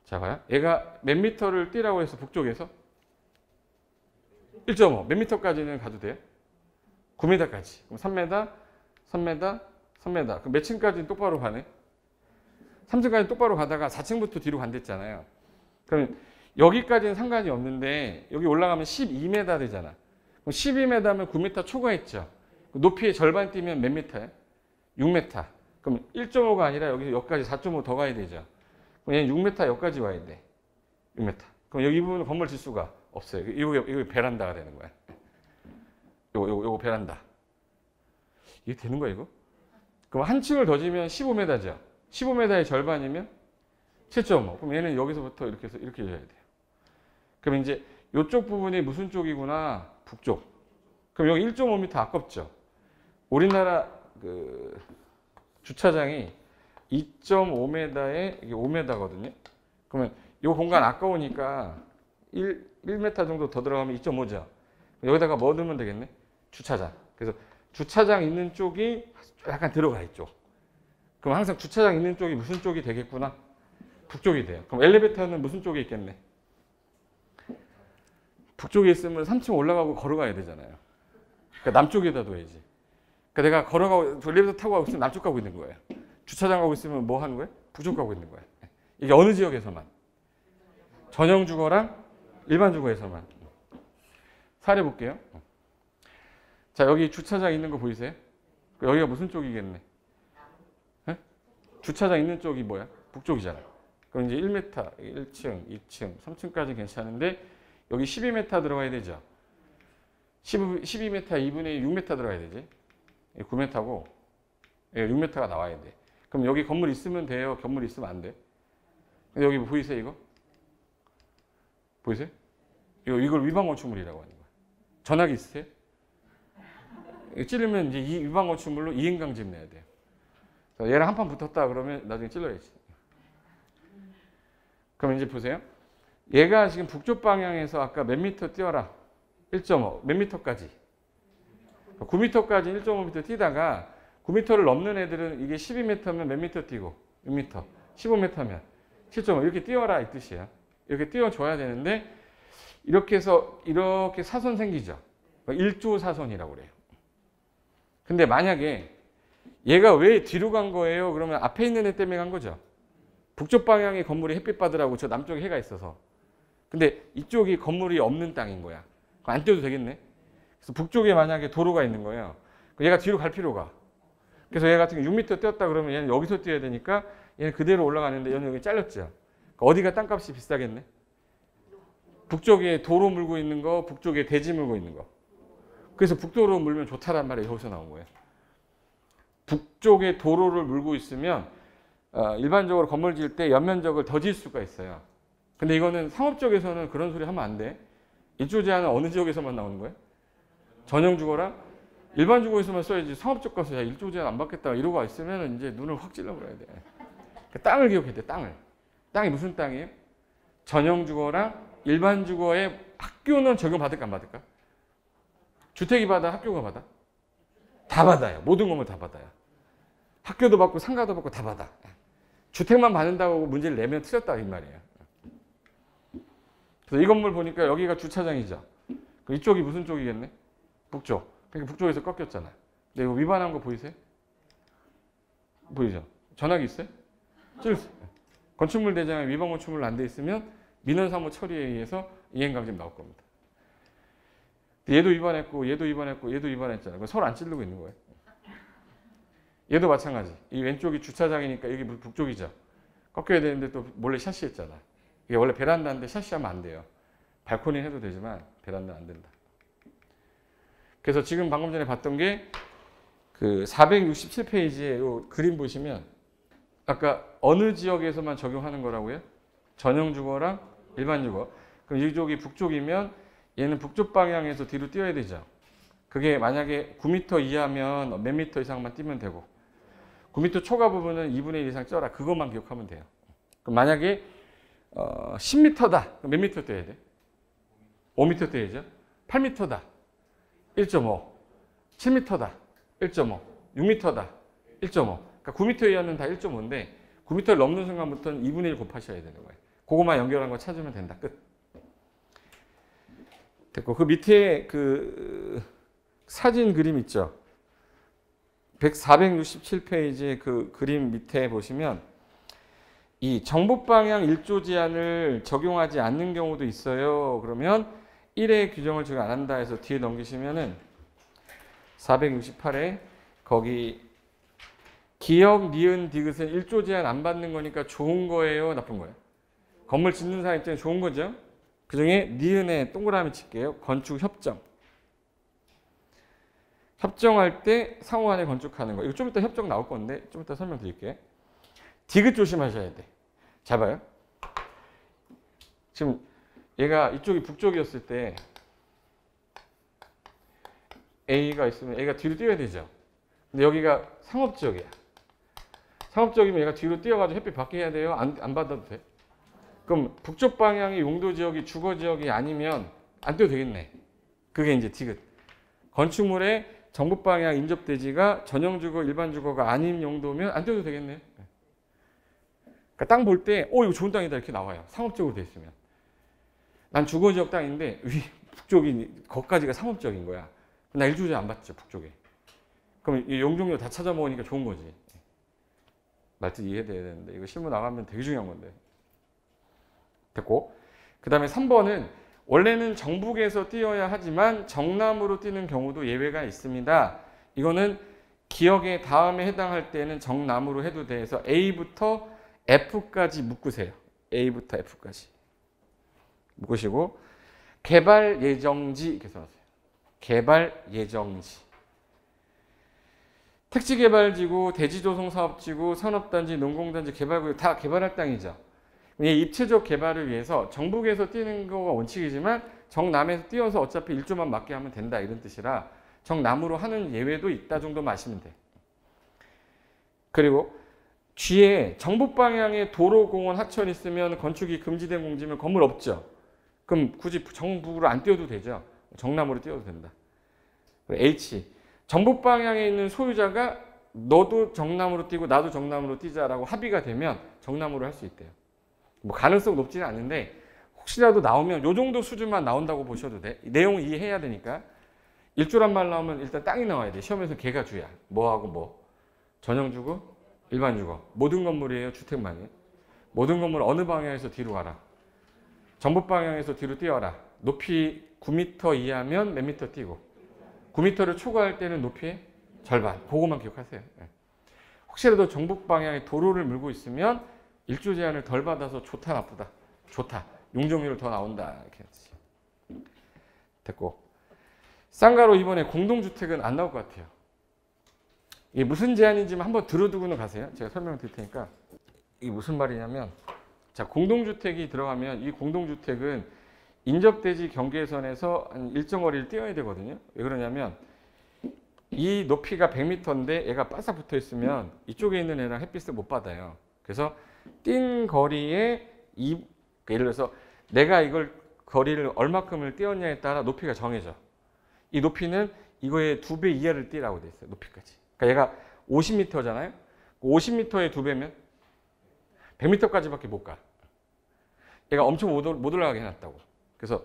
자, 봐요. 얘가 몇 미터를 뛰라고 해서 북쪽에서 1.5. 몇 미터까지는 가도 돼요? 9m까지. 그럼 3m, 3m, 3m. 그럼 몇 층까지는 똑바로 가네? 3층까지 똑바로 가다가 4층부터 뒤로 간댔잖아요. 그럼 여기까지는 상관이 없는데 여기 올라가면 12m 되잖아. 그럼 12m면 9m 초과했죠. 높이의 절반 뛰면 몇 m예요? 6m. 그럼 1.5가 아니라 여기까지 4.5 더 가야 되죠. 그럼 얘는 6m 여기까지 와야 돼. 6m. 그럼 여기 이 부분은 건물 지수가 없어요. 이거 베란다가 되는 거야. 요거 베란다. 이게 되는 거야, 이거? 그럼 한 층을 더 지면 15m죠. 15m의 절반이면 7.5. 그럼 얘는 여기서부터 이렇게 해서 이렇게 줘야 돼요. 그럼 이제 이쪽 부분이 무슨 쪽이구나? 북쪽. 그럼 여기 1.5m 아깝죠? 우리나라 그 주차장이 2.5m에 이게 5m거든요. 그러면 이 공간 아까우니까 1m 정도 더 들어가면 2.5죠. 여기다가 뭐 넣으면 되겠네? 주차장. 그래서 주차장 있는 쪽이 약간 들어가 있죠. 그럼 항상 주차장 있는 쪽이 무슨 쪽이 되겠구나? 북쪽이 돼요. 그럼 엘리베이터는 무슨 쪽에 있겠네? 북쪽에 있으면 3층 올라가고 걸어가야 되잖아요. 그러니까 남쪽에다 둬야지. 그러니까 내가 걸어가고 엘리베이터 타고 가고 있으면 남쪽 가고 있는 거예요. 주차장 가고 있으면 뭐 하는 거예요? 북쪽 가고 있는 거예요. 이게 어느 지역에서만? 전용 주거랑 일반 주거에서만. 사례 볼게요. 자, 여기 주차장 있는 거 보이세요? 여기가 무슨 쪽이겠네? 에? 주차장 있는 쪽이 뭐야? 북쪽이잖아. 그럼 이제 1m, 1층, 2층, 3층까지 괜찮은데 여기 12m 들어가야 되죠. 12m 2분의 6m 들어가야 되지. 9m고 6m가 나와야 돼. 그럼 여기 건물 있으면 돼요? 건물 있으면 안 돼? 여기 보이세요 이거? 보이세요? 이걸 위반 건축물이라고 하는 거야. 전화기 있으세요? 찌르면 이제 이 위반 건축물로 이행강집 내야 돼요. 얘랑 한 판 붙었다 그러면 나중에 찔러야지. 그럼 이제 보세요. 얘가 지금 북쪽 방향에서 아까 몇 미터 뛰어라? 1.5. 몇 미터까지? 9m까지 1.5m 뛰다가 9m를 넘는 애들은 이게 12m면 몇 미터 뛰고 6m, 15m면 7.5 이렇게 뛰어라 이 뜻이야. 이렇게 뛰어줘야 되는데 이렇게 해서 이렇게 사선 생기죠. 1조 사선이라고 그래요. 근데 만약에 얘가 왜 뒤로 간 거예요? 그러면 앞에 있는 애 때문에 간 거죠. 북쪽 방향의 건물이 햇빛 받으라고 저 남쪽에 해가 있어서. 근데 이쪽이 건물이 없는 땅인 거야. 안 뛰어도 되겠네. 그래서 북쪽에 만약에 도로가 있는 거예요. 얘가 뒤로 갈 필요가. 그래서 얘 같은 경우 6m 뛰었다 그러면 얘는 여기서 뛰어야 되니까 얘는 그대로 올라가는데 얘는 여기 잘렸죠. 그러니까 어디가 땅값이 비싸겠네? 북쪽에 도로 물고 있는 거, 북쪽에 대지 물고 있는 거. 그래서 북도로 물면 좋다란 말이 여기서 나온 거예요. 북쪽에 도로를 물고 있으면 일반적으로 건물 지을 때 연면적을 더 지을 수가 있어요. 근데 이거는 상업적에서는 그런 소리 하면 안 돼. 일조 제한은 어느 지역에서만 나오는 거예요? 전용 주거랑 일반 주거에서만 써야지. 상업적 가서 야 일조 제한 안 받겠다 이러고 있으면 이제 눈을 확 찔러버려야 돼. 그러니까 땅을 기억해야 돼. 땅을. 땅이 무슨 땅이에요? 전용 주거랑 일반 주거에 학교는 적용받을까 안 받을까? 주택이 받아? 학교가 받아? 다 받아요. 모든 건물 다 받아요. 학교도 받고 상가도 받고 다 받아. 주택만 받는다고 문제를 내면 틀렸다 이 말이에요. 그래서 이 건물 보니까 여기가 주차장이죠. 그럼 이쪽이 무슨 쪽이겠네? 북쪽. 그러니까 북쪽에서 꺾였잖아. 근데 이거 위반한 거 보이세요? 보이죠? 전화기 있어요? 건축물 대장에 위반 건축물 안 돼 있으면 민원사무 처리에 의해서 이행강집 나올 겁니다. 얘도 위반했고 얘도 위반했고 얘도 위반했잖아요. 서로 안 찌르고 있는 거예요. 얘도 마찬가지. 이 왼쪽이 주차장이니까 여기 북쪽이죠. 꺾여야 되는데 또 몰래 샤시했잖아. 이게 원래 베란다인데 샤시하면 안 돼요. 발코니 해도 되지만 베란다는 안 된다. 그래서 지금 방금 전에 봤던 게 그 467페이지에 요 그림 보시면 아까 어느 지역에서만 적용하는 거라고요? 전용 주거랑 일반 주거. 그럼 이쪽이 북쪽이면 얘는 북쪽 방향에서 뒤로 뛰어야 되죠. 그게 만약에 9m 이하면 몇 미터 이상만 뛰면 되고 9m 초과 부분은 2분의 1 이상 쪄라. 그것만 기억하면 돼요. 그럼 만약에 10m다. 그럼 몇 미터 뛰어야 돼? 5m 뛰어야죠. 8m다. 1.5. 7m다. 1.5. 6m다. 1.5. 그러니까 9m 이하는 다 1.5인데 9m를 넘는 순간부터는 2분의 1 곱하셔야 되는 거예요. 그거만 연결한 거 찾으면 된다. 끝. 됐고 그 밑에 그 사진 그림 있죠. 467페이지 그 그림 밑에 보시면 이 정북 방향 1조 제한을 적용하지 않는 경우도 있어요. 그러면 1의 규정을 적용 안 한다 해서 뒤에 넘기시면은 468에 거기 기역, 니은, 디귿은 1조 제한 안 받는 거니까 좋은 거예요? 나쁜 거예요? 건물 짓는 사람 입장에 좋은 거죠? 그 중에 니은에 동그라미 칠게요. 건축 협정. 협정할 때 상호 간에 건축하는 거. 이거 좀 이따 협정 나올 건데 좀 이따 설명드릴게요. 디귿 조심하셔야 돼. 잘 봐요. 지금 얘가 이쪽이 북쪽이었을 때 A가 있으면 A가 뒤로 뛰어야 되죠. 근데 여기가 상업지역이야. 상업지역이면 얘가 뒤로 뛰어가지고 햇빛 받게 해야 돼요? 안 받아도 돼? 그럼 북쪽 방향의 용도지역이 주거지역이 아니면 안 뛰어도 되겠네. 그게 이제 디귿. 건축물의 정북 방향 인접대지가 전용주거, 일반주거가 아닌 용도면 안 뛰어도 되겠네. 그러니까 땅 볼 때 이거 좋은 땅이다 이렇게 나와요. 상업적으로 돼 있으면. 난 주거지역 땅인데 북쪽이 거기까지가 상업적인 거야. 나 일주일에 안 받죠 북쪽에. 그럼 이 용적료 다 찾아 먹으니까 좋은 거지. 말뜻 이해돼야 되는데 이거 실무 나가면 되게 중요한 건데. 됐고 그 다음에 3번은 원래는 정북에서 뛰어야 하지만 정남으로 뛰는 경우도 예외가 있습니다. 이거는 기억의 다음에 해당할 때는 정남으로 해도 돼서 A부터 F까지 묶으세요. A부터 F까지. 묶으시고 개발 예정지 이렇게 써주세요. 개발 예정지. 택지개발지구, 대지조성사업지구, 산업단지, 농공단지, 개발구역 다 개발할 땅이죠. 입체적 개발을 위해서 정북에서 띄는 거가 원칙이지만 정남에서 띄어서 어차피 일조만 맞게 하면 된다 이런 뜻이라 정남으로 하는 예외도 있다 정도만 아시면 돼. 그리고 뒤에 정북 방향에 도로, 공원, 하천 있으면 건축이 금지된 공지면 건물 없죠. 그럼 굳이 정북으로 안 띄워도 되죠. 정남으로 띄워도 된다. H. 정북 방향에 있는 소유자가 너도 정남으로 띄고 나도 정남으로 띄자라고 합의가 되면 정남으로 할 수 있대요. 뭐 가능성 높지는 않은데 혹시라도 나오면 요 정도 수준만 나온다고 보셔도 돼. 내용 이해해야 되니까. 일조란 말 나오면 일단 땅이 나와야 돼. 시험에서 개가 주야. 뭐하고 뭐. 전용주거, 일반주거. 모든 건물이에요. 주택만이에요. 모든 건물 어느 방향에서 뒤로 가라. 정북 방향에서 뒤로 뛰어라. 높이 9m 이하면 몇 미터 뛰고. 9m를 초과할 때는 높이의 절반. 그거만 기억하세요. 혹시라도 정북 방향에 도로를 물고 있으면 일조 제한을 덜 받아서 좋다 나쁘다. 좋다. 용적률 더 나온다. 이렇게 했지. 됐고. 쌍가로 이번에 공동주택은 안 나올 것 같아요. 이게 무슨 제한인지 한번 들어두고는 가세요. 제가 설명을 드릴 테니까. 이게 무슨 말이냐면 자, 공동주택이 들어가면 이 공동주택은 인접대지 경계선에서 한 일정 거리를 띄어야 되거든요. 왜 그러냐면 이 높이가 100m인데 얘가 바싹 붙어 있으면 이쪽에 있는 애랑 햇빛을 못 받아요. 그래서 띈 거리에 예를 들어서 내가 이걸 거리를 얼마큼을 띄었냐에 따라 높이가 정해져. 이 높이는 이거의 2배 이하를 띄라고 돼 있어요. 높이까지. 그러니까 얘가 50m잖아요. 50m의 2배면 100m까지밖에 못 가. 얘가 엄청 못 올라가게 해놨다고. 그래서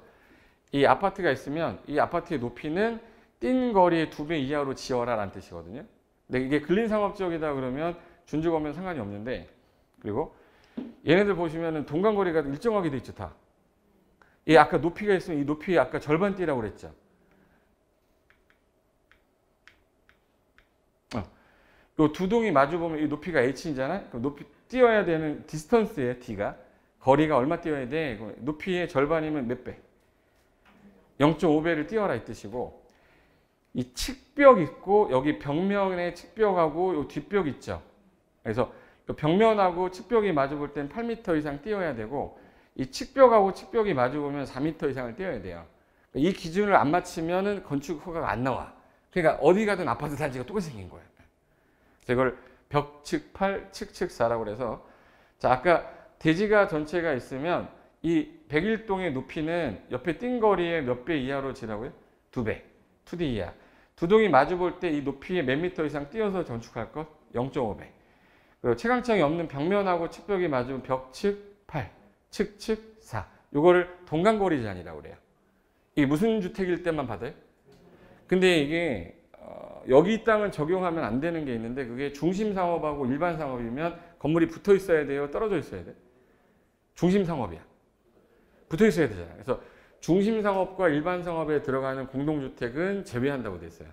이 아파트가 있으면 이 아파트의 높이는 뛴 거리의 2배 이하로 지어라 라는 뜻이거든요. 근데 이게 근린상업지역이다 그러면 준주거면 상관이 없는데 그리고 얘네들 보시면은 동간거리가 일정하게 돼 있죠. 다. 이 아까 높이가 있으면 이 높이의 아까 절반 띄라고 그랬죠. 요 두 동이 마주 보면 이 높이가 h이잖아요. 그럼 높이 띄어야 되는 디스턴스예요. d가. 거리가 얼마 띄어야 돼? 높이의 절반이면 몇 배? 0.5배를 띄어라 이 뜻이고 이 측벽 있고 여기 벽면에 측벽하고 요 뒷벽 있죠. 그래서 벽면하고 측벽이 마주 볼 땐 8m 이상 띄어야 되고 이 측벽하고 측벽이 마주 보면 4m 이상을 띄어야 돼요. 이 기준을 안 맞추면 건축 허가가 안 나와. 그러니까 어디 가든 아파트 단지가 똑같이 생긴 거예요. 이걸 벽측 8, 측측 4라고 그래서 자 아까 대지가 전체가 있으면 이 101동의 높이는 옆에 뛴 거리의 몇 배 이하로 지라고요? 2배. 2D 이하. 두 동이 마주 볼 때 이 높이에 몇 미터 이상 띄어서 건축할 것? 0.5배. 그리고 채광창이 없는 벽면하고 측벽이 마주 벽측 8, 측측 4. 요거를 동간거리 제한이라고 그래요. 이게 무슨 주택일 때만 받아요? 근데 이게 여기 땅은 적용하면 안 되는 게 있는데 그게 중심상업하고 일반상업이면 건물이 붙어 있어야 돼요? 떨어져 있어야 돼? 중심상업이야. 붙어 있어야 되잖아요. 그래서 중심상업과 일반상업에 들어가는 공동주택은 제외한다고 돼 있어요.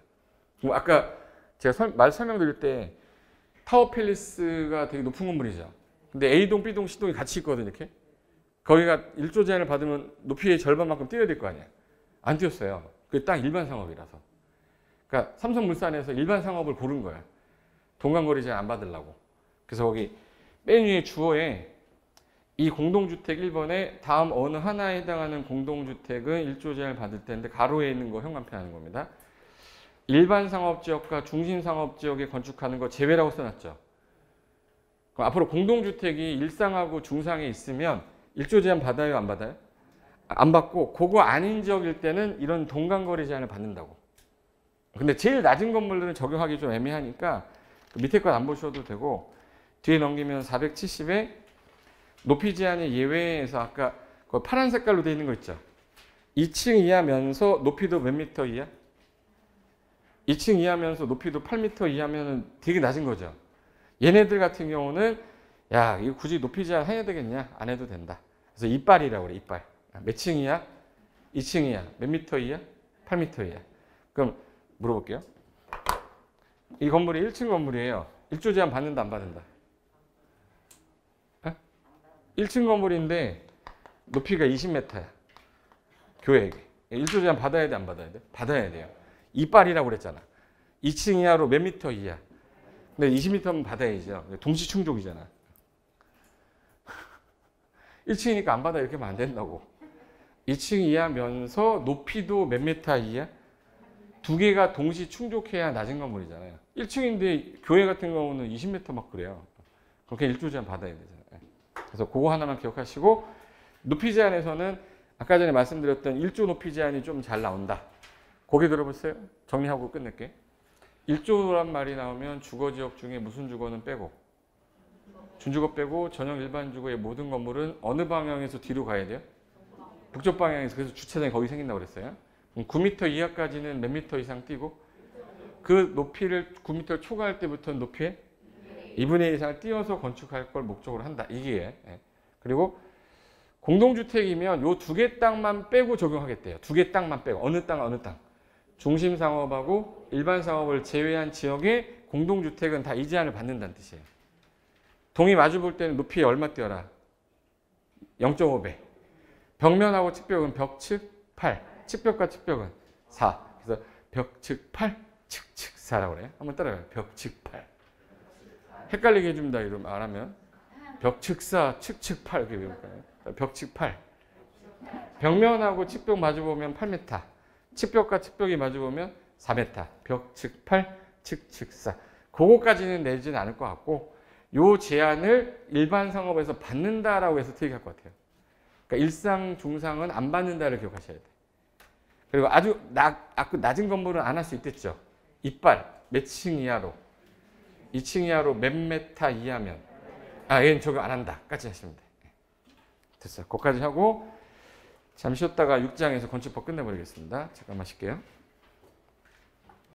아까 제가 설명드릴 때 타워팰리스가 되게 높은 건물이죠. 근데 A동, B동, C동이 같이 있거든요. 이렇게. 거기가 일조 제한을 받으면 높이의 절반만큼 띄어야 될 거 아니야. 안 띄었어요. 그게 딱 일반상업이라서. 그러니까 삼성물산에서 일반상업을 고른 거야. 동간거리 제한 안 받으려고. 그래서 거기 맨 위에 주어에 이 공동주택 1번에 다음 어느 하나에 해당하는 공동주택은 일조 제한을 받을 텐데 가로에 있는 거 형광펜하는 겁니다. 일반상업지역과 중심상업지역에 건축하는 거 제외라고 써놨죠. 그럼 앞으로 공동주택이 일상하고 중상에 있으면 일조 제한 받아요? 안 받아요? 안 받고 그거 아닌 지역일 때는 이런 동간거리 제한을 받는다고. 근데 제일 낮은 건물들은 적용하기 좀 애매하니까 밑에 것 안 보셔도 되고 뒤에 넘기면 470에 높이 제한의 예외에서 아까 그 파란 색깔로 되어 있는 거 있죠. 2층 이하면서 높이도 몇 미터 이하? 2층 이하면서 높이도 8m 이하면 되게 낮은 거죠. 얘네들 같은 경우는 야 이거 굳이 높이 제한 해야 되겠냐? 안 해도 된다. 그래서 이빨이라고 그래. 이빨. 몇 층 이하? 2층 이하. 몇 미터 이하? 8m 이하. 그럼 물어볼게요. 이 건물이 1층 건물이에요. 일조 제한 받는다 안 받는다? 1층 건물인데 높이가 20m야. 교회에게. 1조 제한 받아야 돼 안 받아야 돼? 받아야 돼요. 이빨이라고 그랬잖아. 2층 이하로 몇 미터 이하? 근데 20m면 받아야죠. 동시 충족이잖아. 1층이니까 안 받아 이렇게 하면 안 된다고. 2층 이하면서 높이도 몇 미터 이하? 두 개가 동시 충족해야 낮은 건물이잖아요. 1층인데 교회 같은 경우는 20m 막 그래요. 그렇게 1조 제한 받아야 되잖아요. 그래서 그거 하나만 기억하시고 높이 제한에서는 아까 전에 말씀드렸던 1조 높이 제한이 좀 잘 나온다. 고개 들어보세요. 정리하고 끝낼게. 1조란 말이 나오면 주거지역 중에 무슨 주거는 빼고 준주거 빼고 전용 일반 주거의 모든 건물은 어느 방향에서 뒤로 가야 돼요? 북쪽 방향에서. 그래서 주차장이 거기 생긴다고 그랬어요. 9m 이하까지는 몇 미터 이상 뛰고 그 높이를 9m 초과할 때부터는 높이에 2분의 1 이상을 띄워서 건축할 걸 목적으로 한다. 이게. 그리고 공동주택이면 요 두 개 땅만 빼고 적용하겠대요. 두 개 땅만 빼고. 어느 땅 어느 땅. 중심 상업하고 일반 상업을 제외한 지역의 공동주택은 다 이 제한을 받는다는 뜻이에요. 동이 마주 볼 때는 높이에 얼마 띄어라? 0.5배. 벽면하고 측벽은 벽측 8. 측벽과 측벽은 4. 그래서 벽측 8, 측측 4라고 그래요. 한번 따라해요. 벽측 8. 헷갈리게 해줍니다. 이러면 안 하면. 벽측 4, 측측 8 이렇게 외울까요? 벽측 8. 벽면하고 측벽 마주 보면 8m. 측벽과 측벽이 마주 보면 4m. 벽측 8, 측측 4. 그거까지는 내지는 않을 것 같고 요 제한을 일반 상업에서 받는다라고 해서 되게 할 것 같아요. 그러니까 일상, 중상은 안 받는다를 기억하셔야 돼요. 그리고 아주 낮은 건물은 안 할 수 있겠죠. 이빨 몇 층 이하로 2층 이하로 몇 메타 이하면 얘는 적용 안 한다 까지 하시면 돼. 됐어요. 거기까지 하고 잠시 쉬었다가 6장에서 건축법 끝내버리겠습니다. 잠깐만 쉴게요.